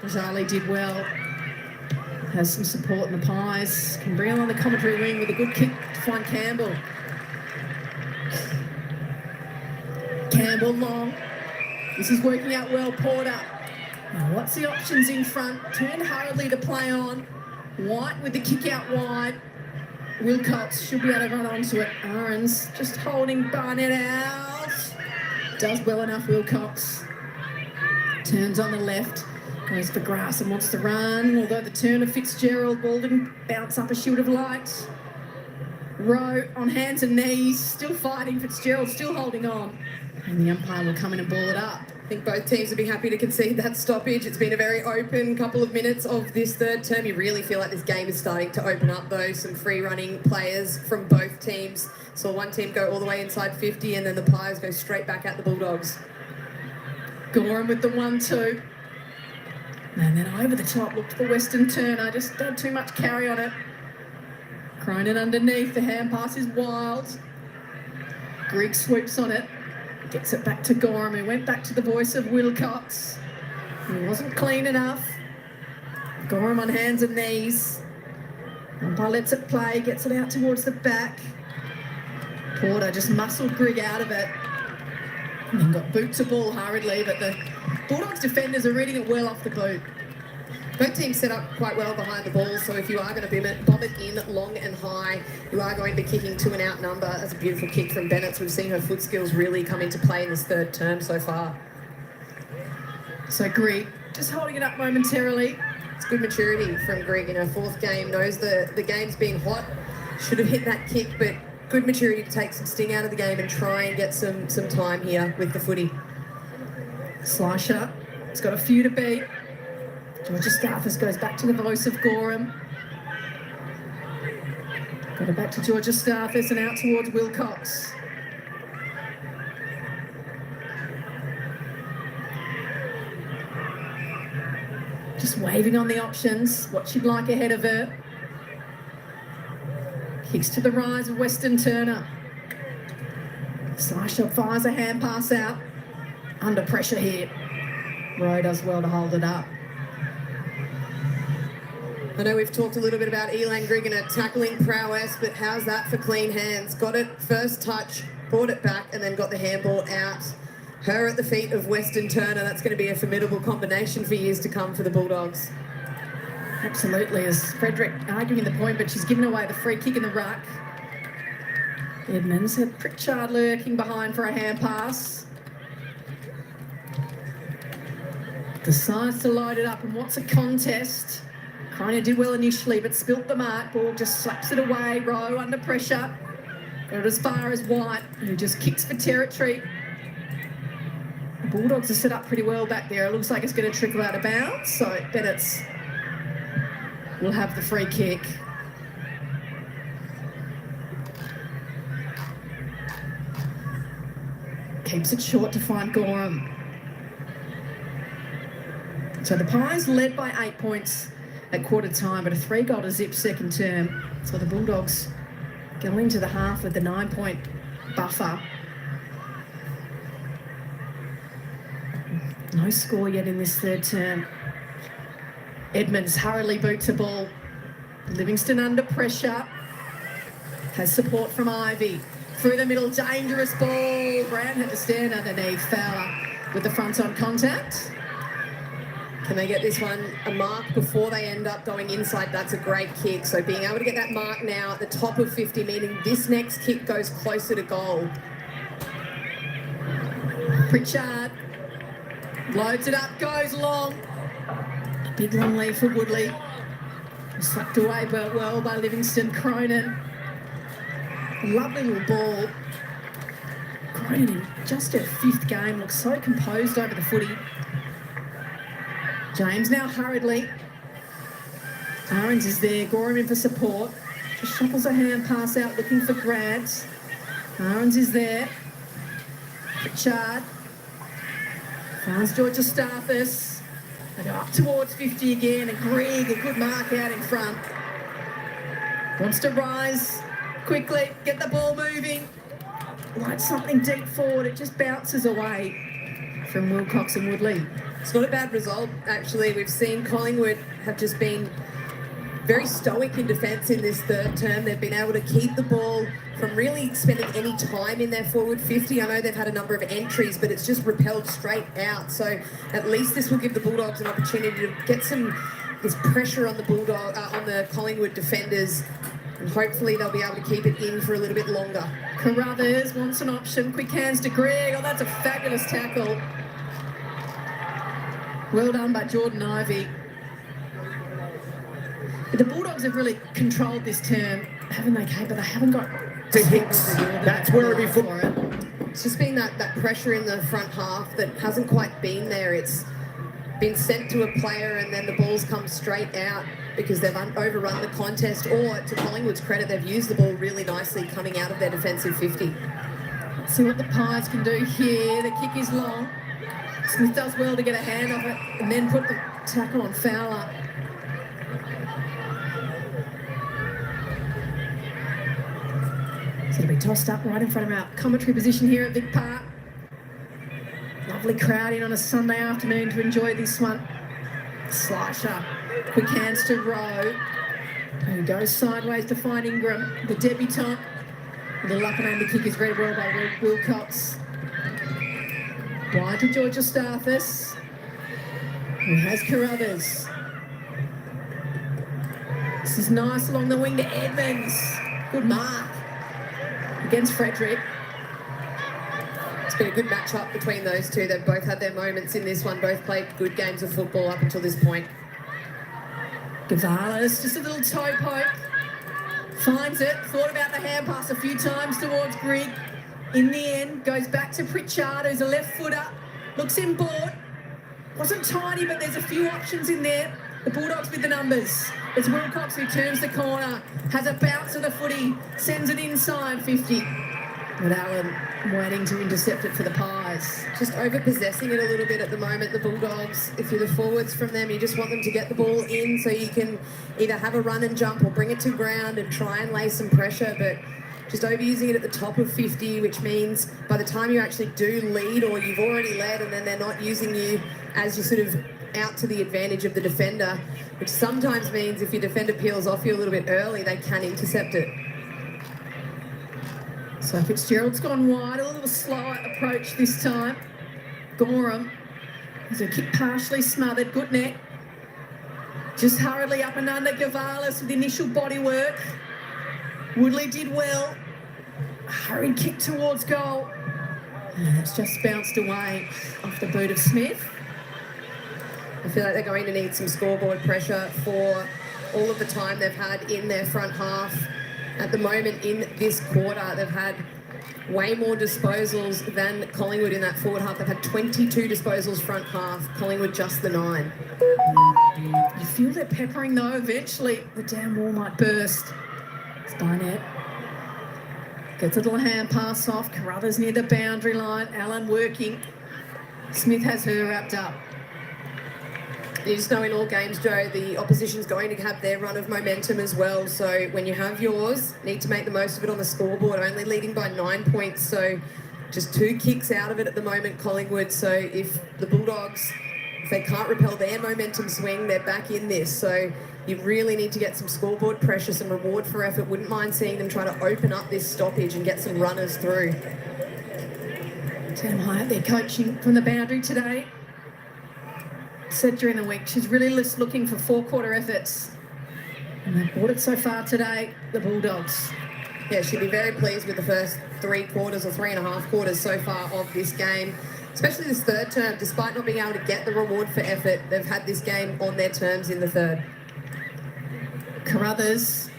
S3: Brazzali did well. Has some support in the Pies. Can bring on the commentary wing with a good kick to find Campbell. Campbell long. This is working out well, Porter. Now what's the options in front? Turned hurriedly to play on. White with the kick out wide. Wilcox should be able to run onto it. Ahrens just holding Barnett out. Does well enough, Wilcox. Turns on the left. Goes for grass and wants to run, although the turn of Fitzgerald ball didn't bounce up a shield of light. Rowe on hands and knees, still fighting. Fitzgerald still holding on. And the umpire will come in and ball it up.
S2: I think both teams would be happy to concede that stoppage. It's been a very open couple of minutes of this third term. You really feel like this game is starting to open up though. Some free running players from both teams. Saw one team go all the way inside 50 and then the Pies go straight back at the Bulldogs.
S3: Gorham with the 1-2. And then over the top, looked for Western Turner, just had too much carry on it. Cronin underneath, the hand pass is wild. Grigg swoops on it, gets it back to Gorham, who went back to the voice of Wilcox. He wasn't clean enough. Gorham on hands and knees. Umpire lets it play, gets it out towards the back. Porter just muscled Grigg out of it. And then got boot to ball hurriedly, but the Bulldogs defenders are reading it well off the boot.
S2: Both teams set up quite well behind the ball, so if you are going to bomb it in long and high, you are going to be kicking to an out number. That's a beautiful kick from Bennett. We've seen her foot skills really come into play in this third term so far.
S3: So Grigg just holding it up momentarily.
S2: It's good maturity from Grigg in her fourth game. Knows the game's been hot. Should have hit that kick, but good maturity to take some sting out of the game and try and get some time here with the footy.
S3: Slicer, it's got a few to beat. Georgia Stathis goes back to the voice of Gorham. Got it back to Georgia Stathis and out towards Wilcox. Just waving on the options, what she'd like ahead of her. Kicks to the rise of Weston Turner. Slasher fires a hand pass out. Under pressure here. Rowe does well to hold it up.
S2: I know we've talked a little bit about Elan Grigg and her tackling prowess, but how's that for clean hands? Got it first touch, brought it back, and then got the handball out. Her at the feet of Weston Turner. That's going to be a formidable combination for years to come for the Bulldogs.
S3: Absolutely, as Frederick arguing the point, but she's given away the free kick in the ruck. Edmonds had Pritchard lurking behind for a hand pass. Decides to load it up, and what's a contest? Cronin did well initially, but spilt the mark. Ball just slaps it away. Rowe under pressure. Got it as far as White, who just kicks for territory. The Bulldogs are set up pretty well back there. It looks like it's going to trickle out of bounds, so Bennett's will have the free kick. Keeps it short to find Gorham. So the Pies led by 8 points at quarter time, but a 3-goal to zip second term. So the Bulldogs go into the half with the 9-point buffer. No score yet in this third term. Edmonds hurriedly boots a ball. Livingston under pressure. Has support from Ivy. Through the middle, dangerous ball. Brown had to stand underneath. Fowler with the front-on contact.
S2: Can they get this one a mark before they end up going inside? That's a great kick. So being able to get that mark now at the top of 50, meaning this next kick goes closer to goal.
S3: Pritchard loads it up, goes long. A big long lead for Woodley. Sucked away but well by Livingston. Cronin. A lovely little ball. Cronin in just her 5th game looks so composed over the footy. James now hurriedly. Aarons is there, Gorham in for support. Just shuffles a hand pass out looking for Grant. Aarons is there. Pritchard. Finds Georgia Stathis. They go up towards 50 again, and Grigg, a good mark out in front. Wants to rise quickly, get the ball moving. Like something deep forward, it just bounces away from Wilcox and Woodley.
S2: It's not a bad result, actually. We've seen Collingwood have just been very stoic in defence in this third term. They've been able to keep the ball from really spending any time in their forward 50. I know they've had a number of entries, but it's just repelled straight out. So at least this will give the Bulldogs an opportunity to get this pressure on the on the Collingwood defenders, and hopefully they'll be able to keep it in for a little bit longer.
S3: Carruthers wants an option. Quick hands to Greg. Oh, that's a fabulous tackle. Well done by Jordan Ivey. The Bulldogs have really controlled this term, haven't they, Kate? But they haven't got
S7: to Hicks. That's where it'll be for
S2: it. It's just been that pressure in the front half that hasn't quite been there. It's been sent to a player and then the balls come straight out because they've overrun the contest, or to Collingwood's credit, they've used the ball really nicely coming out of their defensive 50.
S3: Let's see what the Pies can do here. The kick is long. Smith does well to get a hand off it and then put the tackle on Fowler. So it'll be tossed up right in front of our commentary position here at Vic Park. Lovely crowd in on a Sunday afternoon to enjoy this one. Slasher, quick hands to Rowe, who goes sideways to find Ingram, the debutant. A little up and under kick is read well by Wilcox. Wide to Georgia Stathis, who has Carruthers. This is nice along the wing to Edmonds. Good mark against Frederick.
S2: It's been a good match-up between those two. They've both had their moments in this one. Both played good games of football up until this point.
S3: Gavalis, just a little toe poke. Finds it. Thought about the hand pass a few times towards Grigg. In the end, goes back to Pritchard, who's a left footer. Looks in board. Wasn't tiny, but there's a few options in there. The Bulldogs with the numbers. It's Wilcox who turns the corner. Has a bounce of the footy. Sends it inside 50. But Allen waiting to intercept it for the Pies. close.
S2: Just over-possessing it a little bit at the moment, the Bulldogs. If you're the forwards from them, you just want them to get the ball in so you can either have a run and jump or bring it to ground and try and lay some pressure, but just overusing it at the top of 50, which means by the time you actually do lead or you've already led and then they're not using you as you sort of out to the advantage of the defender, which sometimes means if your defender peels off you a little bit early, they can intercept it.
S3: So Fitzgerald's gone wide, a little slower approach this time. Gorham has a kick partially smothered, good net. Just hurriedly up and under Gavalis with initial body work. Woodley did well. Hurried kick towards goal. And it's just bounced away off the boot of Smith.
S2: I feel like they're going to need some scoreboard pressure for all of the time they've had in their front half. At the moment in this quarter, they've had way more disposals than Collingwood in that forward half. They've had 22 disposals front half, Collingwood just the 9.
S3: You feel they're peppering though, eventually the damn wall might burst. It's Barnett. Gets a little hand pass off. Carruthers near the boundary line. Allen working. Smith has her wrapped up.
S2: You just know in all games, Joe, the opposition's going to have their run of momentum as well. So when you have yours, need to make the most of it on the scoreboard, only leading by 9 points. So just 2 kicks out of it at the moment, Collingwood. So if the Bulldogs, if they can't repel their momentum swing, they're back in this. So you really need to get some scoreboard pressure, some reward for effort. Wouldn't mind seeing them try to open up this stoppage and get some runners through.
S3: Tam Hyatt, they're coaching from the boundary today. Said during the week she's really just looking for 4-quarter efforts, and they've bought it so far today, the Bulldogs.
S2: Yeah, she'd be very pleased with the first 3 quarters or 3.5 quarters so far of this game, especially this third term. Despite not being able to get the reward for effort, they've had this game on their terms in the third.
S3: Carruthers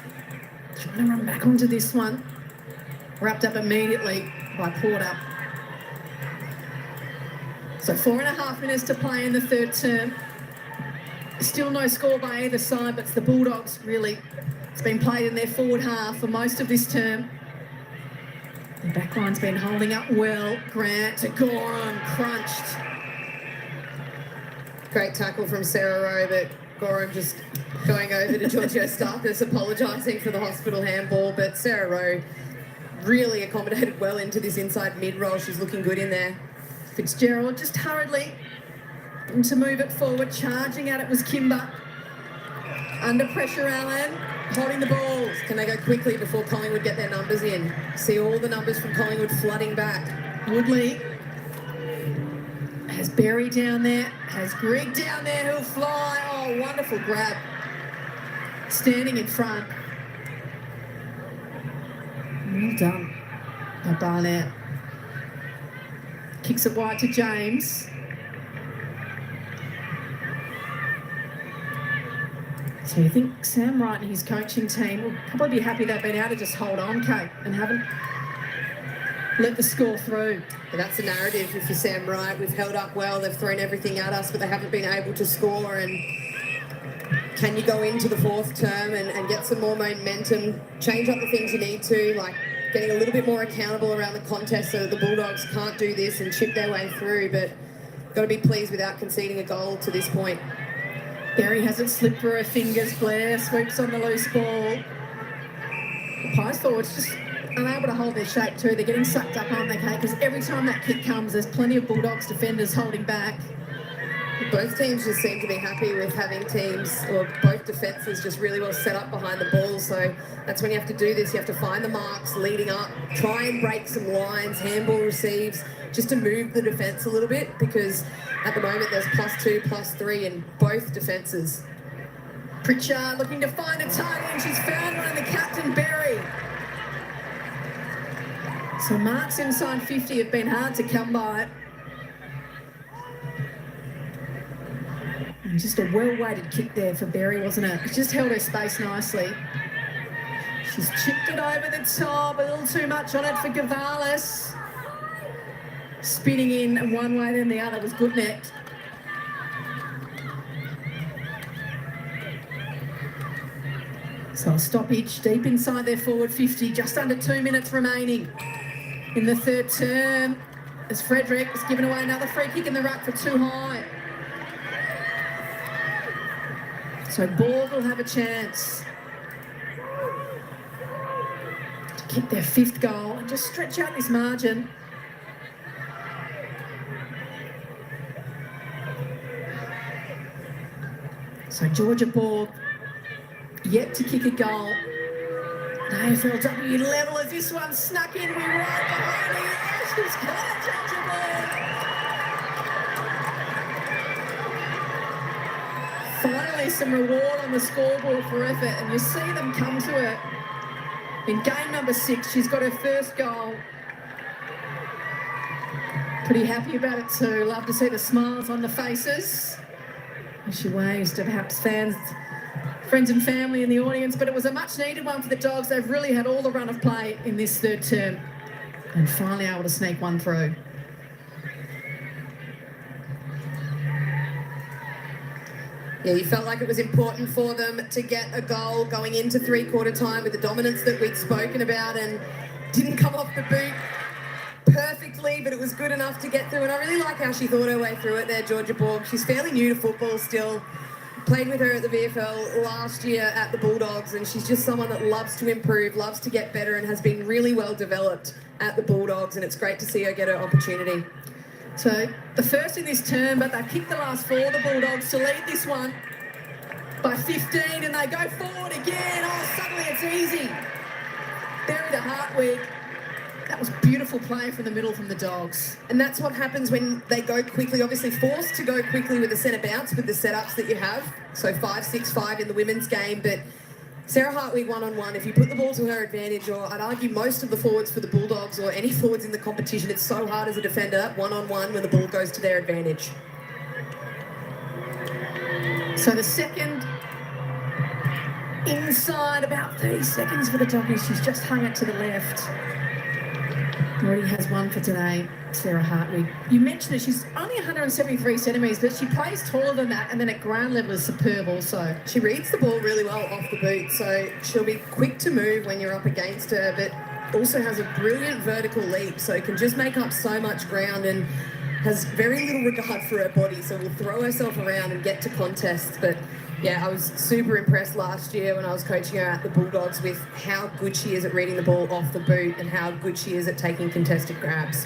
S3: trying to run back onto this one, wrapped up immediately by Porter. So 4.5 minutes to play in the third term. Still no score by either side, but it's the Bulldogs really. It's been played in their forward half for most of this term. The backline's been holding up well. Grant to Gorham, crunched.
S2: Great tackle from Sarah Rowe, but Gorham just going over to Giorgio Starkus, apologising for the hospital handball. But Sarah Rowe really accommodated well into this inside mid-roll. She's looking good in there.
S3: Fitzgerald just hurriedly to move it forward, charging at it was Kimber. Under pressure, Allen, holding the ball.
S2: Can they go quickly before Collingwood get their numbers in? See all the numbers from Collingwood flooding back.
S3: Woodley has Berry down there, has Grigg down there, who'll fly. Oh, wonderful grab. Standing in front. Well done by Barnett. Kicks it wide to James. So you think Sam Wright and his coaching team will probably be happy they've been able to just hold on, Kate, and haven't let the score through.
S2: But that's the narrative if you're Sam Wright. We've held up well, they've thrown everything at us, but they haven't been able to score. And can you go into the fourth term and get some more momentum, change up the things you need to, like getting a little bit more accountable around the contest so that the Bulldogs can't do this and chip their way through, but got to be pleased without conceding a goal to this point.
S3: Berry hasn't slipped through her fingers. Blair sweeps on the loose ball. The Pies forwards just unable to hold their shape too. They're getting sucked up, aren't they, Kate? Because every time that kick comes, there's plenty of Bulldogs defenders holding back.
S2: Both teams just seem to be happy with having teams, or both defences just really well set up behind the ball. So that's when you have to do this. You have to find the marks leading up, try and break some lines, handball receives, just to move the defence a little bit, because at the moment there's +2, +3 in both defences.
S3: Pritchard looking to find a target, and she's found one in the captain, Berry. So marks inside 50 have been hard to come by. And just a well-weighted kick there for Berry, wasn't it? She just held her space nicely. She's chipped it over the top, a little too much on it for Gavalis. Spinning in one way then the other was good net. So a stoppage deep inside their forward 50, just under 2 minutes remaining in the third term. as Frederick has given away another free kick in the ruck for too high. So Borg will have a chance to kick their 5th goal and just stretch out this margin. So Georgia Borg yet to kick a goal. An AFLW level as this one snuck in. We right behind her. Yes, she's got it, Georgia Borg. Finally, some reward on the scoreboard for effort, and you see them come to her. In game number 6, she's got her 1st goal. Pretty happy about it too. Love to see the smiles on the faces as she waves to perhaps fans, friends and family in the audience, but it was a much needed one for the Dogs. They've really had all the run of play in this 3rd term and finally able to sneak one through.
S2: Yeah, you felt like it was important for them to get a goal going into 3/4 time with the dominance that we'd spoken about, and didn't come off the boot perfectly, but it was good enough to get through. And I really like how she thought her way through it there, Georgia Borg. She's fairly new to football still. Played with her at the VFL last year at the Bulldogs, and she's just someone that loves to improve, loves to get better, and has been really well developed at the Bulldogs, and it's great to see her get her opportunity.
S3: So the first in this term, but they've kicked the last 4, the Bulldogs, to lead this one by 15, and they go forward again. Oh, suddenly it's easy. Bury the Hartwig. That was beautiful play from the middle from the Dogs.
S2: And that's what happens when they go quickly, obviously forced to go quickly with the centre bounce with the setups that you have. So 5-6-5 in the women's game, but Sarah Hartwig one-on-one, if you put the ball to her advantage, or I'd argue most of the forwards for the Bulldogs or any forwards in the competition, it's so hard as a defender, one-on-one, when the ball goes to their advantage.
S3: So the second inside, about 30 seconds for the Doggies. She's just hung it to the left. Already has one for today, Sarah Hartwig. You mentioned it, she's only 173 centimetres, but she plays taller than that, and then at ground level is superb also.
S2: She reads the ball really well off the boot, so she'll be quick to move when you're up against her, but also has a brilliant vertical leap, so can just make up so much ground and has very little regard for her body, so will throw herself around and get to contests. But yeah, I was super impressed last year when I was coaching her at the Bulldogs with how good she is at reading the ball off the boot and how good she is at taking contested grabs.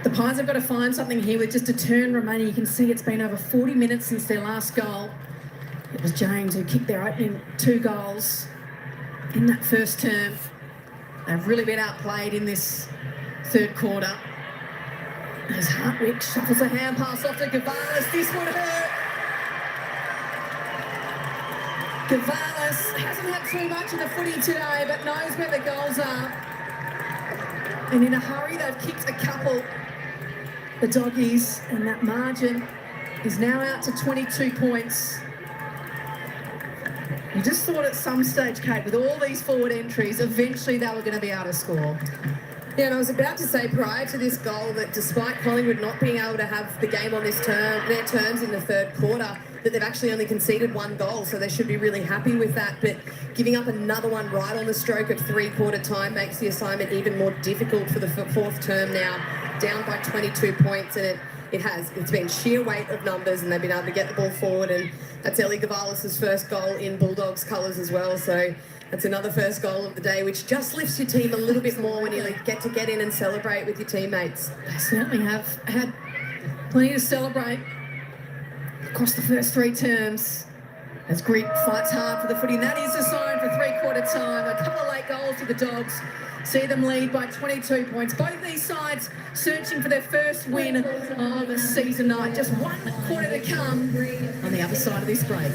S3: The Pies have got to find something here with just a turn remaining. You can see it's been over 40 minutes since their last goal. It was James who kicked their opening 2 goals in that first term. They've really been outplayed in this 3rd quarter. As Hartwig shuffles a hand pass off to Gavalis. This would hurt. Gavalis hasn't had too much of the footy today, but knows where the goals are. And in a hurry, they've kicked a couple, the Doggies, and that margin is now out to 22 points. You just thought at some stage, Kate, with all these forward entries, eventually they were going to be able to score.
S2: Yeah, and I was about to say prior to this goal that despite Collingwood not being able to have the game on their terms in the 3rd quarter, that they've actually only conceded 1 goal, so they should be really happy with that. But giving up another one right on the stroke of 3/4 time makes the assignment even more difficult for the 4th term now, down by 22 points, and it's been sheer weight of numbers, and they've been able to get the ball forward, and that's Ellie Gavalis' first goal in Bulldogs colours as well. So that's another first goal of the day, which just lifts your team a little bit more when you get in and celebrate with your teammates.
S3: They certainly have had plenty to celebrate across the first 3 terms. As Greek fights hard for the footy, and that is the sign for 3/4 time. A couple of late goals for the Dogs see them lead by 22 points. Both these sides searching for their first win of the season night. Just 1 quarter to come on the other side of this break.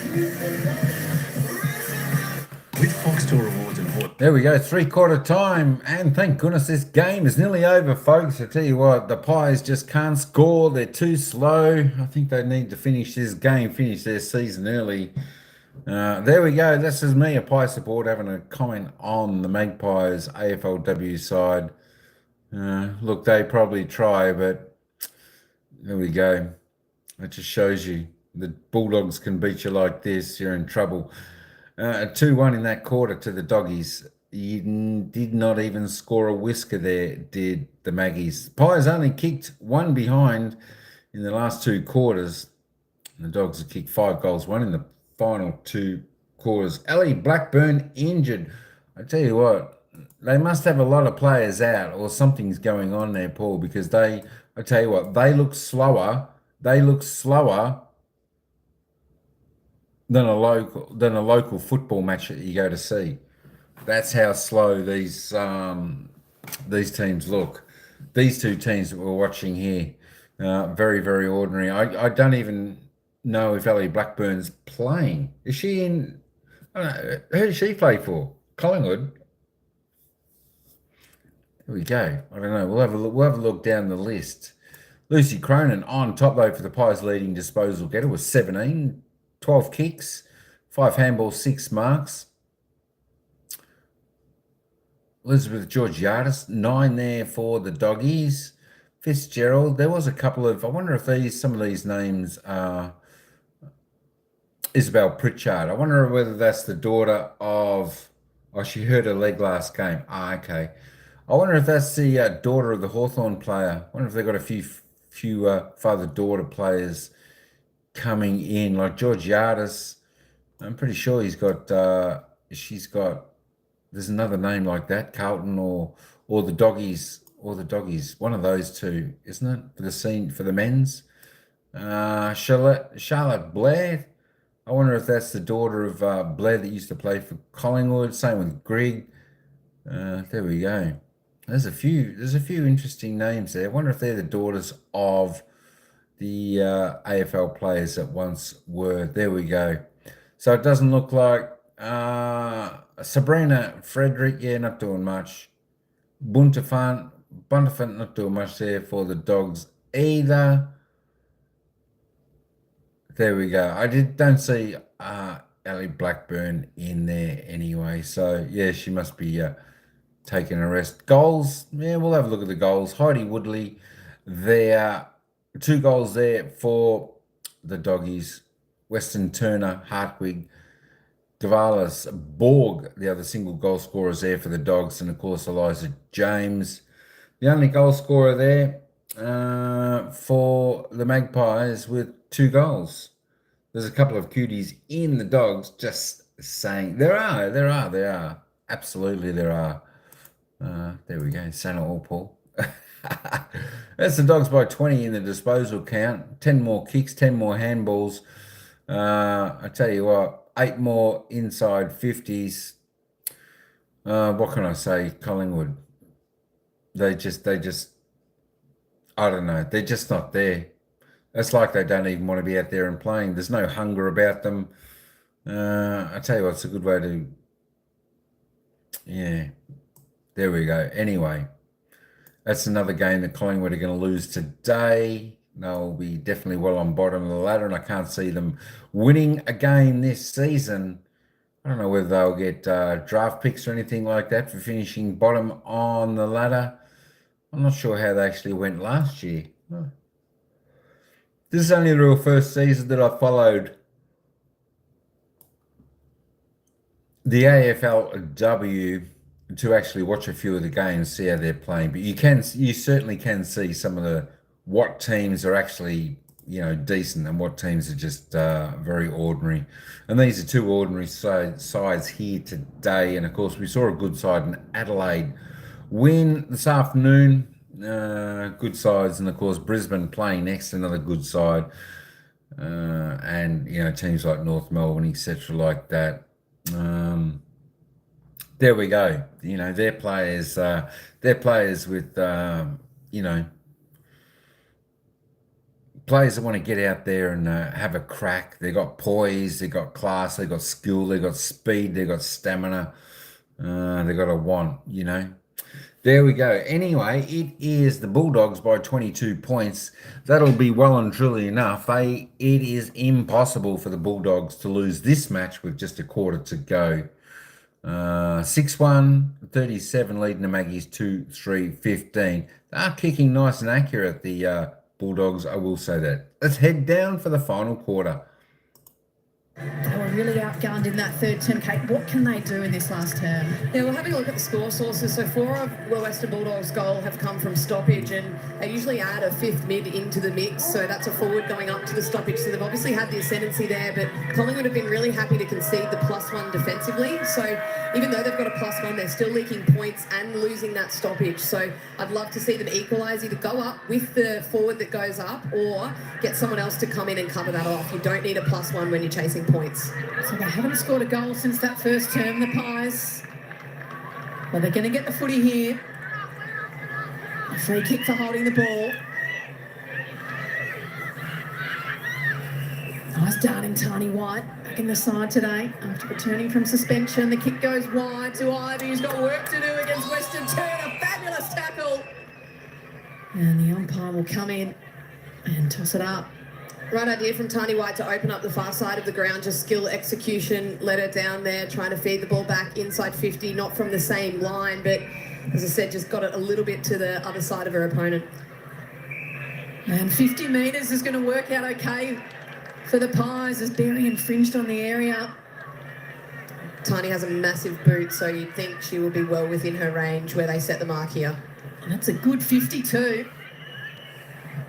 S4: With Foxtel Rewards and Port.
S5: There we go, 3/4 time, and thank goodness this game is nearly over, folks. I tell you what, the Pies just can't score. They're too slow. I think they need to finish this game, finish their season early. There we go. This is me, a Pie supporter, having a comment on the Magpies AFLW side. Look, they probably try, but there we go. It just shows you the Bulldogs can beat you like this. You're in trouble. 2-1 in that quarter to the Doggies. did not even score a whisker there, did the Maggies. Pies only kicked one behind in the last 2 quarters. The Dogs have kicked 5 goals, one in the final 2 quarters. Ellie Blackburn injured. I tell you what, they must have a lot of players out or something's going on there, Paul, because I tell you what, they look slower. They look slower than a local football match that you go to see. That's how slow these teams look. These 2 teams that we're watching here, very, very ordinary. I don't even know if Ellie Blackburn's playing. Is she in? I don't know. Who does she play for? Collingwood. Here we go. I don't know. We'll have a look down the list. Lucy Cronin on top though for the Pies' leading disposal getter was 17, 12 kicks, 5 handballs, 6 marks. Elizabeth Georgiadis, 9 there for the Doggies. Fitzgerald, there was a couple of, I wonder if some of these names are Isabel Pritchard. I wonder whether that's the daughter of, she hurt her leg last game. Okay. I wonder if that's the daughter of the Hawthorn player. I wonder if they've got a few father-daughter players coming in, like Georgiadis. I'm pretty sure she's got, there's another name like that, Carlton or the Doggies, one of those 2, isn't it? For the men's. Charlotte Blair. I wonder if that's the daughter of Blair that used to play for Collingwood. Same with Grigg. There we go. There's a few interesting names there. I wonder if they're the daughters of the AFL players that once were. There we go. So it doesn't look like Sabrina Frederick, not doing much. Buntafant not doing much there for the Dogs either. There we go. I don't see Ellie Blackburn in there anyway. So yeah, she must be taking a rest. Goals, we'll have a look at the goals. Heidi Woodley, there, 2 goals there for the Doggies. Weston Turner, Hartwig, Gavalis, Borg, the other single goal scorers there for the Dogs, and of course Eliza James. The only goal scorer there for the Magpies with 2 goals. There's a couple of cuties in the Dogs, just saying. There are. Absolutely there are. There we go, Santa all Paul. That's the Dogs by 20 in the disposal count. 10 more kicks, 10 more handballs. I tell you what, 8 more inside 50s. What can I say? Collingwood. They just, I don't know. They're just not there. It's like they don't even want to be out there and playing. There's no hunger about them. I tell you what, it's a good way to, there we go. Anyway, that's another game that Collingwood are going to lose today. They'll be definitely well on bottom of the ladder, and I can't see them winning a game this season. I don't know whether they'll get draft picks or anything like that for finishing bottom on the ladder. I'm not sure how they actually went last year. This is only the real first season that I followed the AFLW to actually watch a few of the games, see how they're playing. But you certainly can see some of what teams are actually, decent and what teams are just very ordinary. And these are 2 ordinary sides here today. And of course, we saw a good side in Adelaide win this afternoon. Good sides, and of course Brisbane playing next, another good side, and teams like North Melbourne, etc., like that. There we go. They're players with players that want to get out there and have a crack. They got poise, they got class, they got skill, they got speed, they got stamina. They got a want. There we go. Anyway, it is the Bulldogs by 22 points. That'll be well and truly enough. It is impossible for the Bulldogs to lose this match with just a quarter to go. 6-1, 37 leading the Maggies, 2-3, 15. They are kicking nice and accurate, the Bulldogs, I will say that. Let's head down for the final quarter.
S3: They were really outgunned in that third term. Kate, what can they do in this last term?
S2: Yeah, we're having a look at the score sources. So 4 of the Western Bulldogs' goal have come from stoppage, and they usually add a 5th mid into the mix. So that's a forward going up to the stoppage. So they've obviously had the ascendancy there, but Collingwood have been really happy to concede the +1 defensively. So even though they've got a +1, they're still leaking points and losing that stoppage. So I'd love to see them equalise, either go up with the forward that goes up or get someone else to come in and cover that off. You don't need a +1 when you're chasing points.
S3: So they haven't scored a goal since that first term, the Pies. Well, they're going to get the footy here. A free kick for holding the ball. Nice darting Tiny White back in the side today after returning from suspension. The kick goes wide to Ivy, who's got work to do against Western Turner. Fabulous tackle. And the umpire will come in and toss it up.
S2: Right idea from Tiny White to open up the far side of the ground, just skill execution, let her down there, trying to feed the ball back inside 50, not from the same line, but as I said, just got it a little bit to the other side of her opponent.
S3: And 50 metres is going to work out okay for the Pies as Berry infringed on the area.
S2: Tiny has a massive boot, so you'd think she will be well within her range where they set the mark here.
S3: And that's a good 52.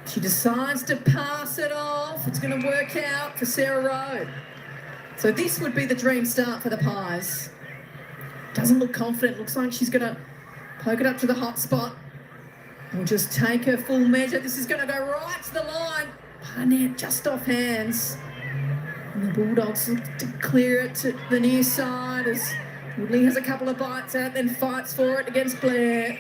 S3: She decides to pass it off. It's going to work out for Sarah Rowe. So this would be the dream start for the Pies. Doesn't look confident. Looks like she's going to poke it up to the hot spot. We'll just take her full measure. This is going to go right to the line. Barnett just off hands. And the Bulldogs look to clear it to the near side as Woodley has a couple of bites out, then fights for it against Blair.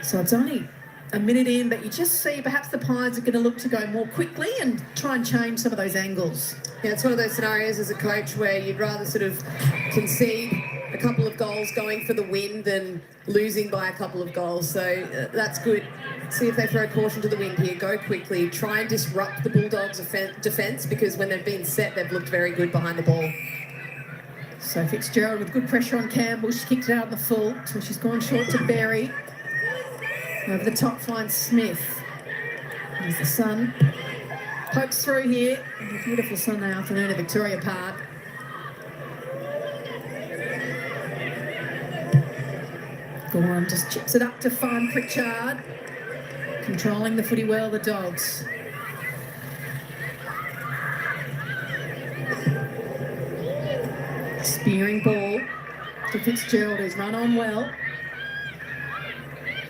S3: So it's only a minute in, but you just see perhaps the Pies are going to look to go more quickly and try and change some of those angles.
S2: Yeah, it's one of those scenarios as a coach where you'd rather sort of concede a couple of goals going for the win than losing by a couple of goals. So that's good. See if they throw caution to the wind here. Go quickly. Try and disrupt the Bulldogs' defence, because when they've been set, they've looked very good behind the ball.
S3: So Fitzgerald with good pressure on Campbell. She kicked it out in the full, so she's gone short to Berry. Over the top finds Smith. There's the sun. Pokes through here. A beautiful Sunday afternoon at Victoria Park. Gorham just chips it up to find Pritchard. Controlling the footy well, the Dogs. Spearing ball to Fitzgerald, who's run on well.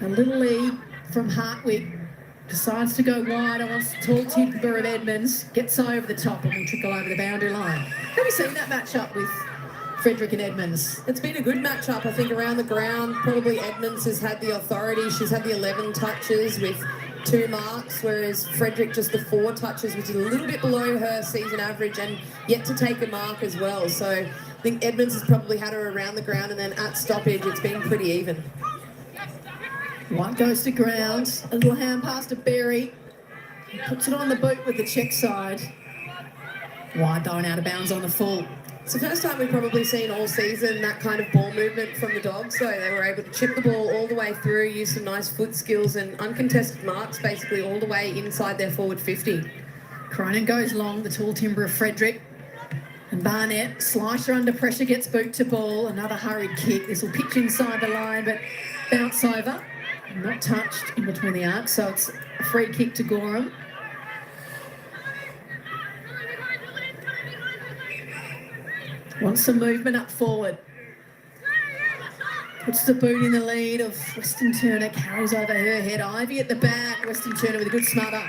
S3: A little lead from Hartwig. Decides to go wide. I want tall timber of Edmonds. Gets over the top and will trickle over the boundary line. Have you seen that matchup with Frederick and Edmonds?
S2: It's been a good matchup, I think, around the ground. Probably Edmonds has had the authority. She's had the 11 touches with 2 marks, whereas Frederick just the 4 touches, which is a little bit below her season average, and yet to take a mark as well. So I think Edmonds has probably had her around the ground, and then at stoppage, it's been pretty even.
S3: White goes to ground. A little hand pass to Berry. He puts it on the boot with the check side. White going out of bounds on the full.
S2: It's the first time we've probably seen all season that kind of ball movement from the Dogs. So they were able to chip the ball all the way through, use some nice foot skills and uncontested marks basically all the way inside their forward 50.
S3: Cronin goes long, the tall timber of Frederick. And Barnett, slicer under pressure, gets boot to ball. Another hurried kick. This will pitch inside the line, but bounce over. Not touched in between the arcs, so it's a free kick to Gorham. Wants some movement up forward. Puts the boot in the lead of Western Turner, carries over her head. Ivy at the back, Western Turner with a good smother.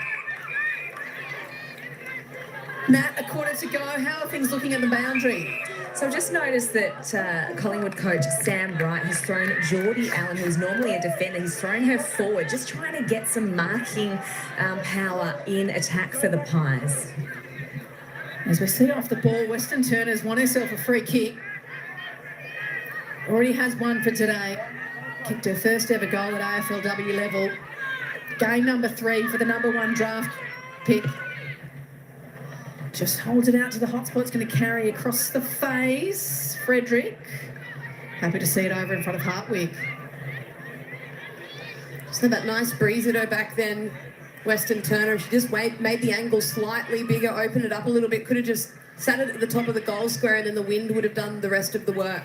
S3: Matt, a quarter to go. How are things looking at the boundary?
S1: So I've just noticed that Collingwood coach Sam Wright has thrown Geordie Allen, who's normally a defender, he's thrown her forward, just trying to get some marking power in attack for the Pies.
S3: As we see off the ball, Western Turner's won herself a free kick. Already has one for today. Kicked her first ever goal at AFLW level. Game number 3 for the number 1 draft pick. Just holds it out to the hot spot. It's going to carry across the face. Frederick. Happy to see it over in front of Hartwig.
S2: Just had that nice breeze at her back then. Weston Turner. She just made the angle slightly bigger, opened it up a little bit. Could have just sat it at the top of the goal square, and then the wind would have done the rest of the work.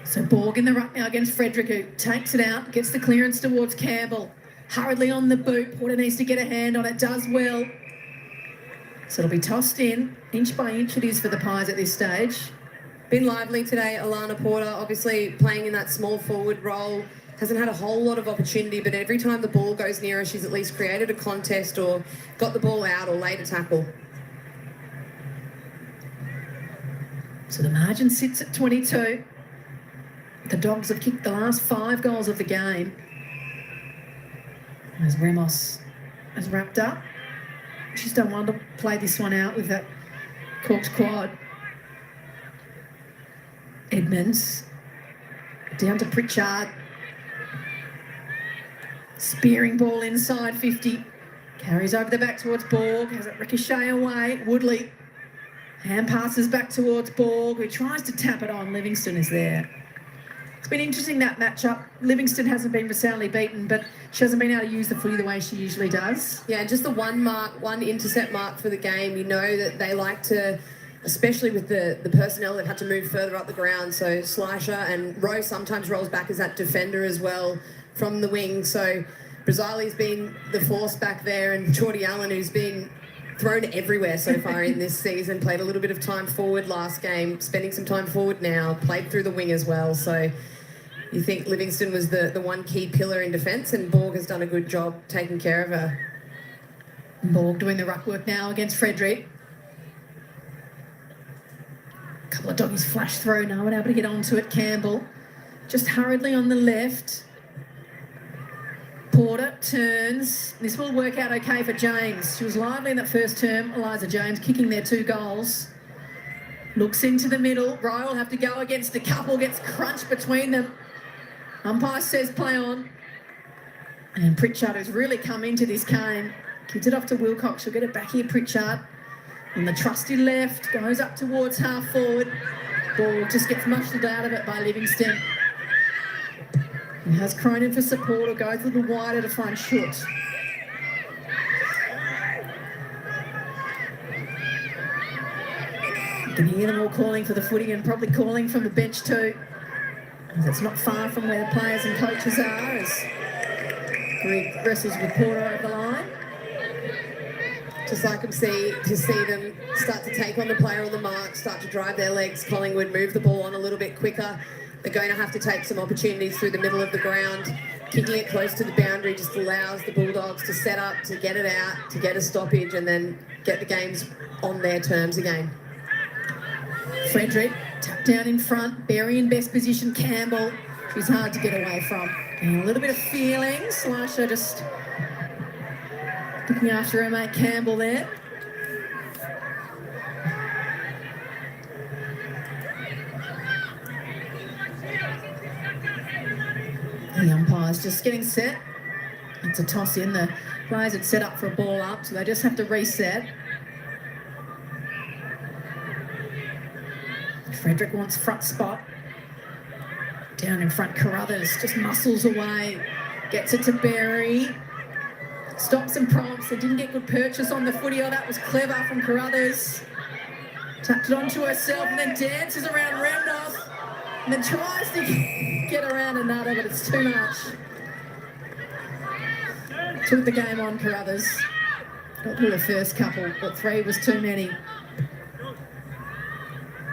S3: So Borg in the ruck now against Frederick, who takes it out, gets the clearance towards Campbell. Hurriedly on the boot. Porter needs to get a hand on it, does well. So it'll be tossed in. Inch by inch it is for the Pies at this stage.
S2: Been lively today, Alana Porter, obviously playing in that small forward role. Hasn't had a whole lot of opportunity, but every time the ball goes near her, she's at least created a contest or got the ball out or laid a tackle.
S3: So the margin sits at 22. The Dogs have kicked the last 5 goals of the game. As Ramos has wrapped up. She's done well to play this one out with that corked quad. Edmonds down to Pritchard. Spearing ball inside 50. Carries over the back towards Borg. Has it ricochet away. Woodley. Hand passes back towards Borg, who tries to tap it on. Livingston is there. It's been interesting, that matchup. Livingston hasn't been soundly beaten, but she hasn't been able to use the footy the way she usually does.
S2: Yeah, just the one intercept mark for the game. You know that they like to, especially with the personnel, they've had to move further up the ground. So Slasher and Rowe sometimes rolls back as that defender as well from the wing. So Brazili's been the force back there, and Geordie Allen, who's been thrown everywhere so far in this season, played a little bit of time forward last game, spending some time forward now, played through the wing as well. So you think Livingston was the one key pillar in defence, and Borg has done a good job taking care of her.
S3: Borg doing the ruck work now against Frederick. A couple of doggies flash through, no one able to get onto it. Campbell just hurriedly on the left. Porter turns. This will work out okay for James. She was lively in that first term. Eliza James kicking their 2 goals. Looks into the middle. Rye will have to go against a couple. Gets crunched between them. Umpire says play on. And Pritchard, who's really come into this game, gives it off to Wilcox. She'll get it back here, Pritchard. On the trusty left. Goes up towards half forward. Ball just gets mushed out of it by Livingston. And has Cronin for support, or goes a little wider to find Schutt. You can hear them all calling for the footy, and probably calling from the bench too. That's not far from where the players and coaches are, as Greg wrestles with Porter over the line.
S2: Just like to see them start to take on the player on the mark, start to drive their legs. Collingwood move the ball on a little bit quicker. They're going to have to take some opportunities through the middle of the ground. Kicking it close to the boundary just allows the Bulldogs to set up, to get it out, to get a stoppage, and then get the games on their terms again.
S3: Frederick, tucked down in front, Berry in best position, Campbell. She's hard to get away from. And a little bit of feeling. Slasher just looking after her mate Campbell there. The umpire's just getting set. It's a toss in. The players had set up for a ball up, so they just have to reset. Frederick wants front spot. Down in front, Carruthers just muscles away. Gets it to Berry. Stops and prompts. They didn't get good purchase on the footy. Oh, that was clever from Carruthers. Tucked it onto herself and then dances around Randolph. And then tries to get around another, but it's too much. Took the game on, Carruthers. Got through the first couple, but 3 was too many.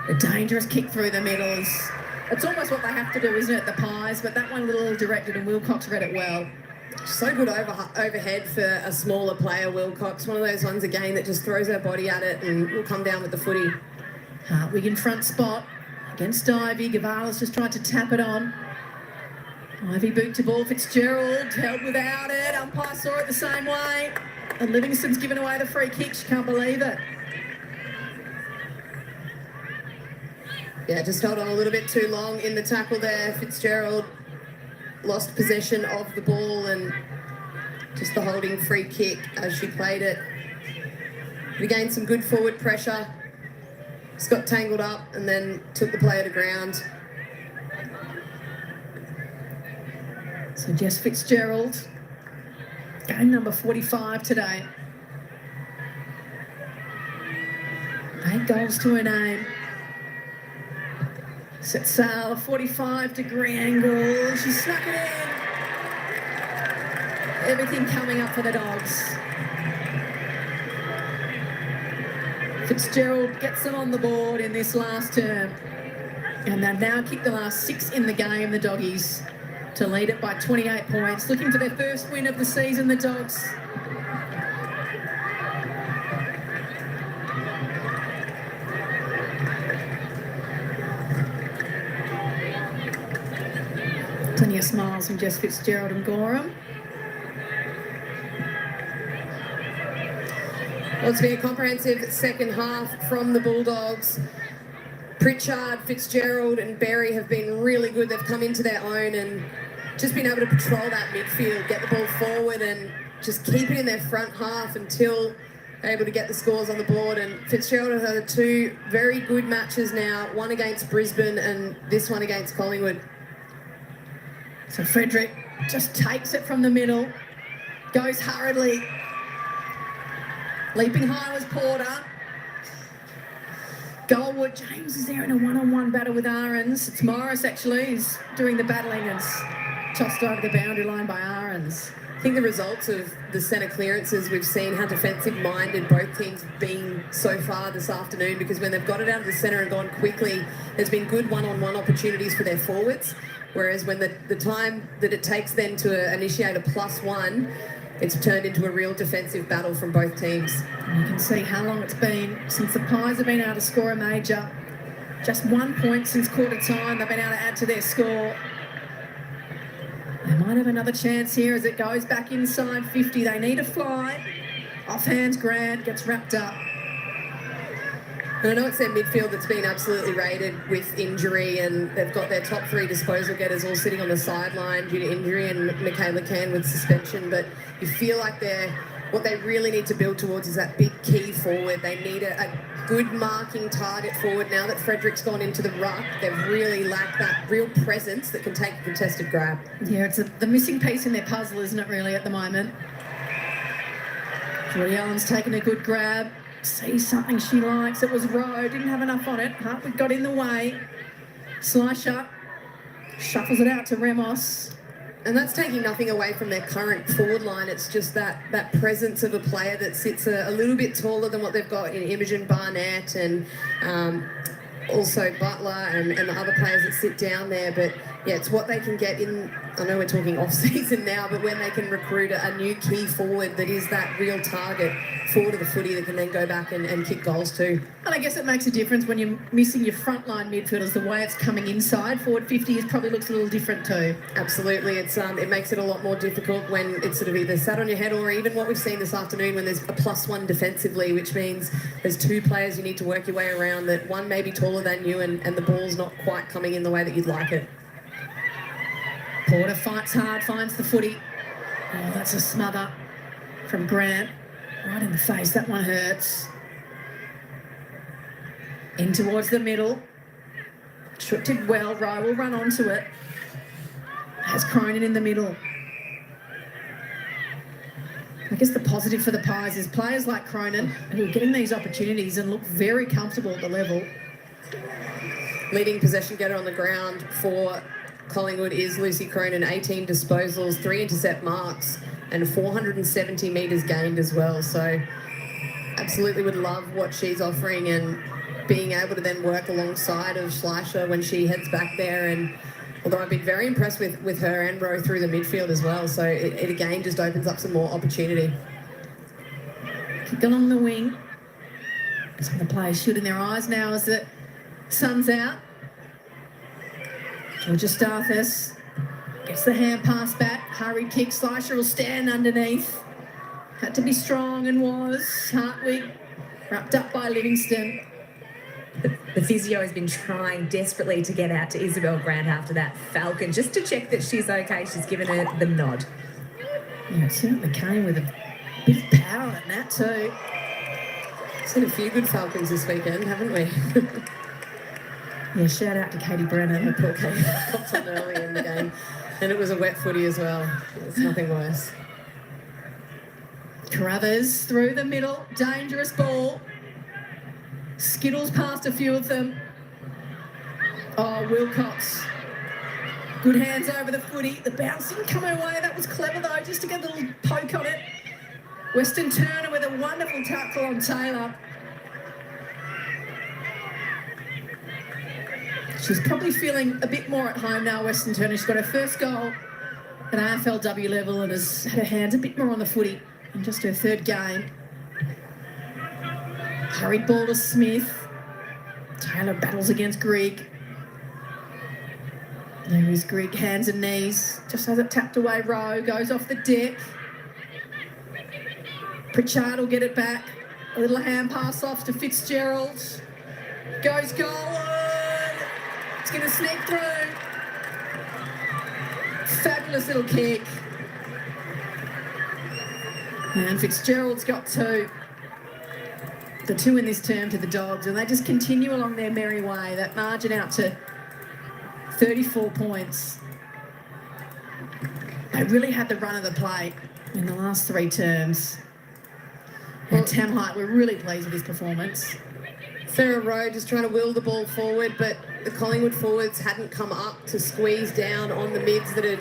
S3: A dangerous kick through the middle is... It's almost what they have to do, isn't it, the Pies? But that one a little directed, and Wilcox read it well.
S2: So good overhead for a smaller player, Wilcox. One of those ones, again, that just throws her body at it and will come down with the footy.
S3: Hartwig in front spot against Ivy. Gavala's just tried to tap it on. Ivy boot to ball. Fitzgerald held without it. Umpire saw it the same way. And Livingston's given away the free kick. She can't believe it.
S2: Yeah, just held on a little bit too long in the tackle there. Fitzgerald lost possession of the ball and just the holding free kick as she played it. We gained some good forward pressure. Just got tangled up and then took the player to ground.
S3: So Jess Fitzgerald Game number 45 today. 8 goals to her name. Set sail, a 45-degree angle. She snuck it in. Everything coming up for the Dogs. Fitzgerald gets them on the board in this last term. And they've now kicked the last 6 in the game, the Doggies, to lead it by 28 points. Looking for their first win of the season, the Dogs. Plenty of smiles from Jess Fitzgerald and Gorham.
S2: Well, it's been a comprehensive second half from the Bulldogs. Pritchard, Fitzgerald and Berry have been really good. They've come into their own and just been able to patrol that midfield, get the ball forward and just keep it in their front half until they're able to get the scores on the board. And Fitzgerald has had 2 very good matches now, one against Brisbane and this one against Collingwood.
S3: So Frederick just takes it from the middle, goes hurriedly. Leaping high was Porter. Goldwood, James is there in a one-on-one battle with Ahrens. It's Morris actually who's doing the battling and tossed over the boundary line by Ahrens.
S2: I think the results of the centre clearances, we've seen how defensive-minded both teams have been so far this afternoon, because when they've got it out of the centre and gone quickly, there's been good one-on-one opportunities for their forwards, whereas when the time that it takes then to initiate a +1, it's turned into a real defensive battle from both teams.
S3: And you can see how long it's been since the Pies have been able to score a major. Just 1 point since quarter time. They've been able to add to their score. They might have another chance here as it goes back inside 50. They need a fly. Offhands, Grant gets wrapped up.
S2: And I know it's their midfield that's been absolutely raided with injury, and they've got their top 3 disposal getters all sitting on the sideline due to injury, and Michaela Can with suspension. But you feel like what they really need to build towards is that big key forward. They need a good marking target forward. Now that Frederick's gone into the ruck, they've really lacked that real presence that can take a contested grab.
S3: Yeah, it's the missing piece in their puzzle, isn't it, really, at the moment? Jordy Allen's taken a good grab. Sees something she likes. It was Rowe. Didn't have enough on it. Hartwood got in the way. Slicer shuffles it out to Ramos.
S2: And that's taking nothing away from their current forward line. It's just that presence of a player that sits a little bit taller than what they've got in Imogen Barnett and also Butler and the other players that sit down there. But yeah, it's what they can get in. I know we're talking off-season now, but when they can recruit a new key forward that is that real target forward of the footy that can then go back and kick goals too.
S3: And I guess it makes a difference when you're missing your frontline midfielders. The way it's coming inside, forward 50 probably looks a little different too.
S2: Absolutely. It makes it a lot more difficult when it's sort of either sat on your head or even what we've seen this afternoon when there's a +1 defensively, which means there's 2 players you need to work your way around, that one may be taller than you and the ball's not quite coming in the way that you'd like it.
S3: Porter fights hard, finds the footy. Oh, that's a smother from Grant. Right in the face, that one hurts. In towards the middle. Shook did well, Rowe will run onto it. Has Cronin in the middle. I guess the positive for the Pies is players like Cronin who are getting these opportunities and look very comfortable at the level.
S2: Leading possession getter on the ground for Collingwood is Lucy Cronin, 18 disposals, 3 intercept marks and 470 metres gained as well. So absolutely would love what she's offering and being able to then work alongside of Schleicher when she heads back there. And although I've been very impressed with her and Rowe through the midfield as well. So it again just opens up some more opportunity.
S3: Kick along the wing. Some of the players shooting their eyes now as the sun's out. Georgia Stathis gets the hand pass back. Hurried kick. Slicer will stand underneath. Had to be strong and was. Hartwig wrapped up by Livingston.
S1: The physio has been trying desperately to get out to Isabel Grant after that Falcon, just to check that she's okay. She's given her the nod.
S3: Yeah, it certainly came with a bit of power in that too.
S2: Seen a few good Falcons this weekend, haven't we?
S3: Yeah, shout out to Katie Brennan.
S2: Poor Katie popped on early in the game. And it was a wet footy as well. It's nothing worse.
S3: Carruthers through the middle, dangerous ball. Skittles past a few of them. Oh, Wilcox. Good hands over the footy. The bounce didn't come away. That was clever though, just to get a little poke on it. Weston Turner with a wonderful tackle on Taylor. She's probably feeling a bit more at home now, Weston Turner. She's got her first goal at AFLW level and has had her hands a bit more on the footy in just her third game. Hurried ball to Smith. Taylor battles against Grigg. There is Grigg, hands and knees. Just has it tapped away, Rowe. Goes off the deck. Pritchard will get it back. A little hand pass off to Fitzgerald. Goes goal. It's going to sneak through. Fabulous little kick. And Fitzgerald's got two. The two in this term to the Dogs, and they just continue along their merry way. That margin out to 34 points. They really had the run of the play in the last three terms. And Tam Hart, we're really pleased with his performance.
S2: Sarah Rowe just trying to wheel the ball forward, but the Collingwood forwards hadn't come up to squeeze down on the mids that had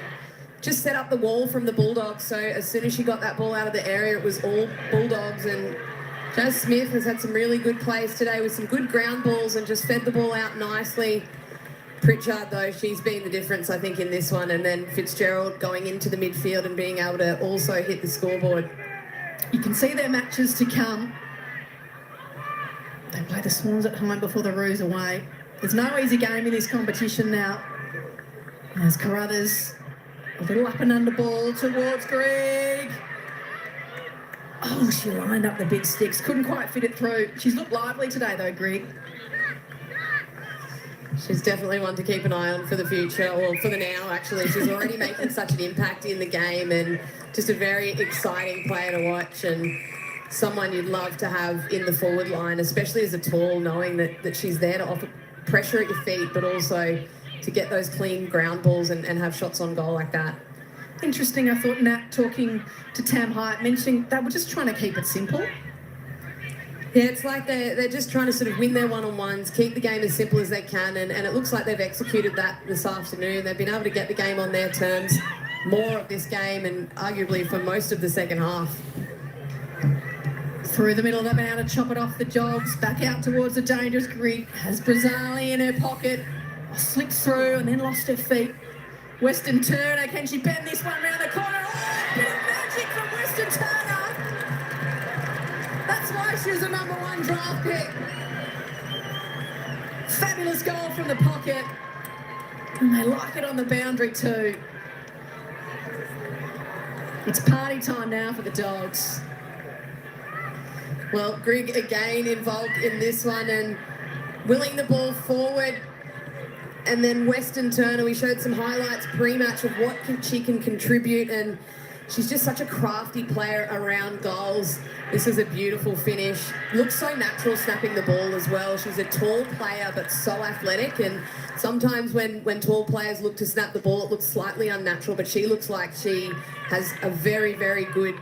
S2: just set up the wall from the Bulldogs. So as soon as she got that ball out of the area, it was all Bulldogs. And Jazz Smith has had some really good plays today with some good ground balls and just fed the ball out nicely. Pritchard, though, she's been the difference, I think, in this one. And then Fitzgerald going into the midfield and being able to also hit the scoreboard.
S3: You can see their matches to come. They play the Swans at home before the Roos away. There's no easy game in this competition now. There's Carruthers. A little up and under ball towards Grigg. Oh, she lined up the big sticks. Couldn't quite fit it through. She's looked lively today, though, Grigg.
S2: She's definitely one to keep an eye on for the future, or for the now, actually. She's already making such an impact in the game and just a very exciting player to watch and someone you'd love to have in the forward line, especially as a tall, knowing that she's there to offer pressure at your feet, but also to get those clean ground balls and have shots on goal like that.
S3: Interesting, I thought, Nat, talking to Tam Hart, mentioning they were just trying to keep it simple.
S2: Yeah, it's like they're just trying to sort of win their one-on-ones, keep the game as simple as they can, and it looks like they've executed that this afternoon. They've been able to get the game on their terms, more of this game, and arguably for most of the second half.
S3: Through the middle, they've been able to chop it off the Dogs, back out towards the dangerous Grigg. Has Brazzali in her pocket, slipped through and then lost her feet. Weston Turner, can she bend this one round the corner? Oh, a bit of magic from Weston Turner. That's why she was a #1 draft pick. Fabulous goal from the pocket. And they like it on the boundary too. It's party time now for the Dogs.
S2: Well, Grigg again involved in this one and willing the ball forward. And then Weston Turner, we showed some highlights pre-match of what she can contribute, and she's just such a crafty player around goals. This is a beautiful finish. Looks so natural snapping the ball as well. She's a tall player but so athletic, and sometimes when tall players look to snap the ball, it looks slightly unnatural, but she looks like she has a very, very good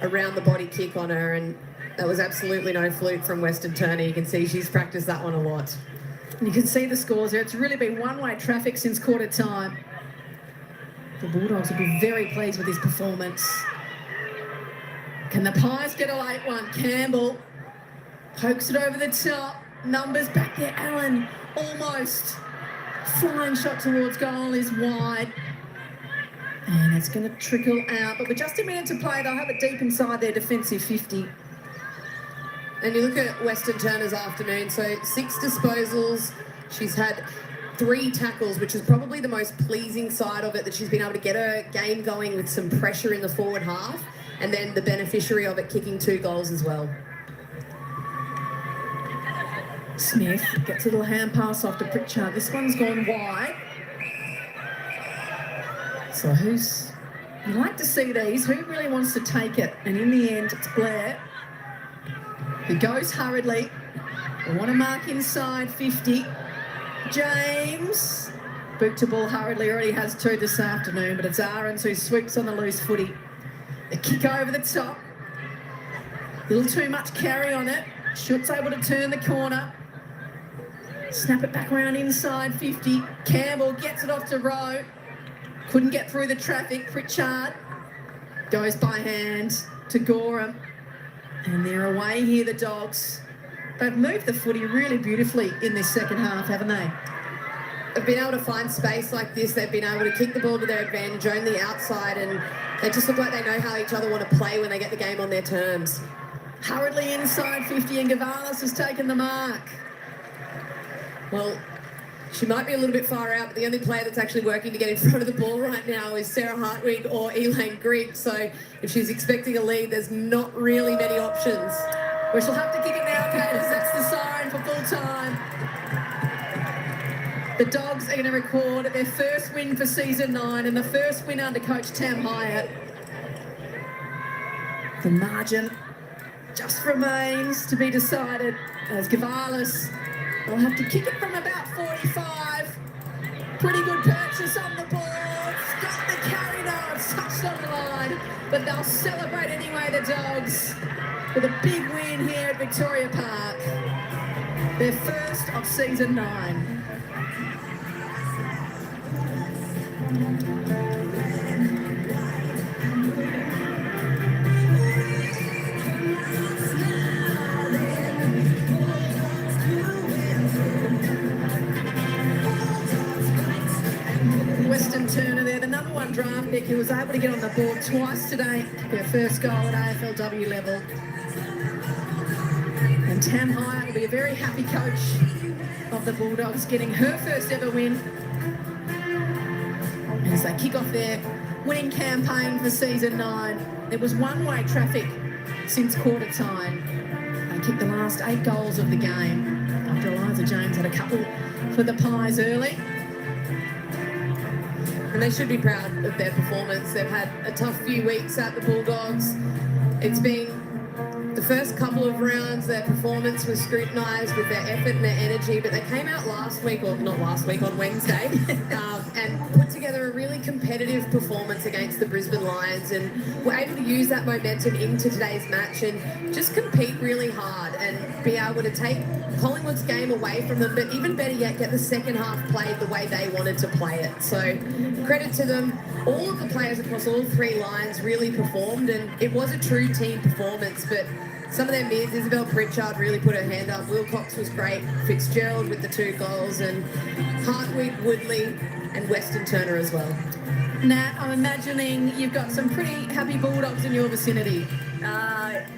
S2: around-the-body kick on her, and that was absolutely no fluke from Weston Turner. You can see she's practiced that one a lot.
S3: And you can see the scores there. It's really been one-way traffic since quarter time. The Bulldogs will be very pleased with his performance. Can the Pies get a late one? Campbell pokes it over the top. Numbers back there. Allen almost. Flying shot towards goal is wide. And it's going to trickle out. But with just a minute to play, they'll have it deep inside their defensive 50.
S2: And you look at Weston Turner's afternoon, so 6 disposals. She's had 3 tackles, which is probably the most pleasing side of it, that she's been able to get her game going with some pressure in the forward half, and then the beneficiary of it kicking 2 goals as well.
S3: Smith gets a little hand pass off to Pritchard. This one's gone wide. So you like to see these. Who really wants to take it? And in the end, it's Blair. He goes hurriedly. They want to mark inside 50. James. Boot to ball hurriedly. Already has 2 this afternoon, but it's Ahrens who sweeps on the loose footy. The kick over the top. A little too much carry on it. Schutt's able to turn the corner. Snap it back around inside 50. Campbell gets it off to Rowe. Couldn't get through the traffic. Pritchard goes by hand to Gorham. And they're away here, the Dogs. They've moved the footy really beautifully in this second half, haven't they?
S2: They've been able to find space like this. They've been able to kick the ball to their advantage, own the outside, and they just look like they know how each other want to play when they get the game on their terms.
S3: Hurriedly inside 50, and Gavalis has taken the mark.
S2: Well, she might be a little bit far out, but the only player that's actually working to get in front of the ball right now is Sarah Hartwig or Elaine Grigg. So if she's expecting a lead, there's not really many options.
S3: We shall have to kick it now, Katers. That's the siren for full time. The Dogs are going to record their first win for season 9 and the first win under coach Tam Hyatt. The margin just remains to be decided as Gavalis will have to kick it from about 45. Pretty good purchase on the ball. It's got the carry now. It's touched on the line. But they'll celebrate anyway, the Dogs, with a big win here at Victoria Park. Their first of season 9. Weston Turner there, the number 1 draft pick who was able to get on the board twice today. Their first goal at AFLW level. And Tam Hyatt will be a very happy coach of the Bulldogs, getting her first ever win as they kick off their winning campaign for season 9. There was one-way traffic since quarter time. They kicked the last 8 goals of the game after Eliza James had a couple for the Pies early.
S2: And they should be proud of their performance. They've had a tough few weeks at the Bulldogs. It's been the first couple of rounds, their performance was scrutinised with their effort and their energy, but they came out last week, or not last week, on Wednesday, and put together a really competitive performance against the Brisbane Lions, and were able to use that momentum into today's match and just compete really hard and be able to take Collingwood's game away from them, but even better yet, get the second half played the way they wanted to play it. So credit to them. All of the players across all 3 lines really performed, and it was a true team performance, but some of their mids, Isabel Pritchard really put her hand up. Wilcox was great. Fitzgerald with the 2 goals, and Hartwig, Woodley, and Weston Turner as well.
S3: Nat, I'm imagining you've got some pretty happy Bulldogs in your vicinity.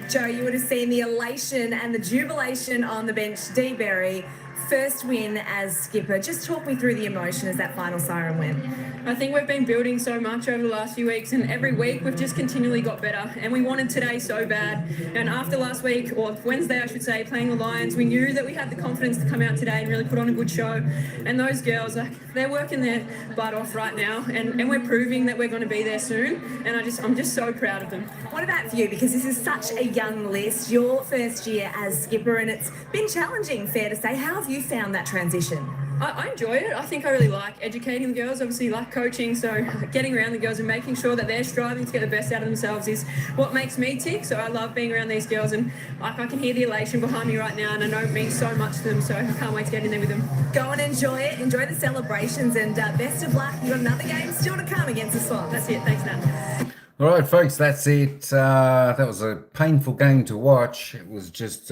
S1: Joe, you would have seen the elation and the jubilation on the bench. Dee Berry, first win as skipper. Just talk me through the emotion as that final siren went.
S8: I think we've been building so much over the last few weeks, and every week we've just continually got better, and we wanted today so bad. And after last week, or Wednesday I should say, playing the Lions, we knew that we had the confidence to come out today and really put on a good show. And those girls, they're working their butt off right now, and we're proving that we're going to be there soon, and I'm just so proud of them.
S1: What about for you? Because this is such a young list, your first year as skipper, and it's been challenging, fair to say. How have you found that transition?
S8: I enjoy it. I think I really like educating the girls, obviously like coaching, so getting around the girls and making sure that they're striving to get the best out of themselves is what makes me tick. So I love being around these girls, and I can hear the elation behind me right now, and I know it means so much to them, so I can't wait to get in there with them.
S1: Go and enjoy it, enjoy the celebrations, and best of luck. You've got another game still to come against the Swans.
S8: That's it. Thanks, Nat.
S5: All right, folks, that's it. That was a painful game to watch. It was just...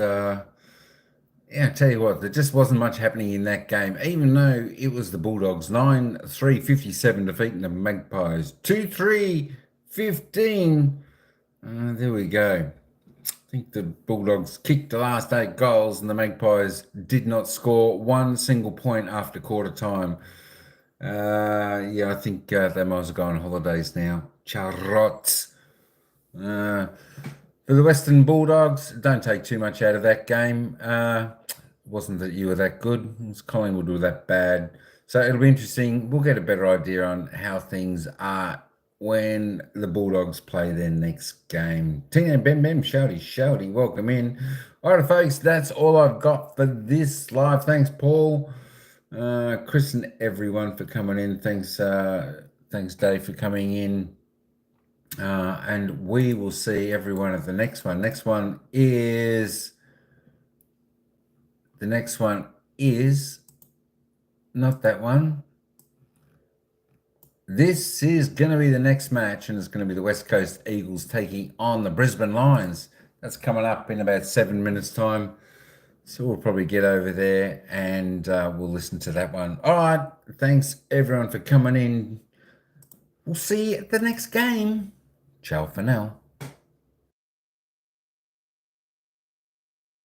S5: Yeah, I tell you what, there just wasn't much happening in that game, even though it was the Bulldogs 9-3-57 defeating the Magpies 2-3-15. There we go. I think the Bulldogs kicked the last 8 goals and the Magpies did not score one single point after quarter time. Yeah, I think they might as well go on holidays now. Charlotte. For the Western Bulldogs, don't take too much out of that game. Wasn't that you were that good. It was Collingwood were that bad. So it'll be interesting. We'll get a better idea on how things are when the Bulldogs play their next game. Tina, Bem, Shouty, welcome in. All right, folks, that's all I've got for this live. Thanks, Paul, Chris, and everyone for coming in. Thanks, Dave, for coming in. And we will see everyone at the next one. The next one is not that one. This is going to be the next match, and it's going to be the West Coast Eagles taking on the Brisbane Lions. That's coming up in about 7 minutes' time. So we'll probably get over there and we'll listen to that one. All right. Thanks, everyone, for coming in. We'll see you at the next game. Ciao for now.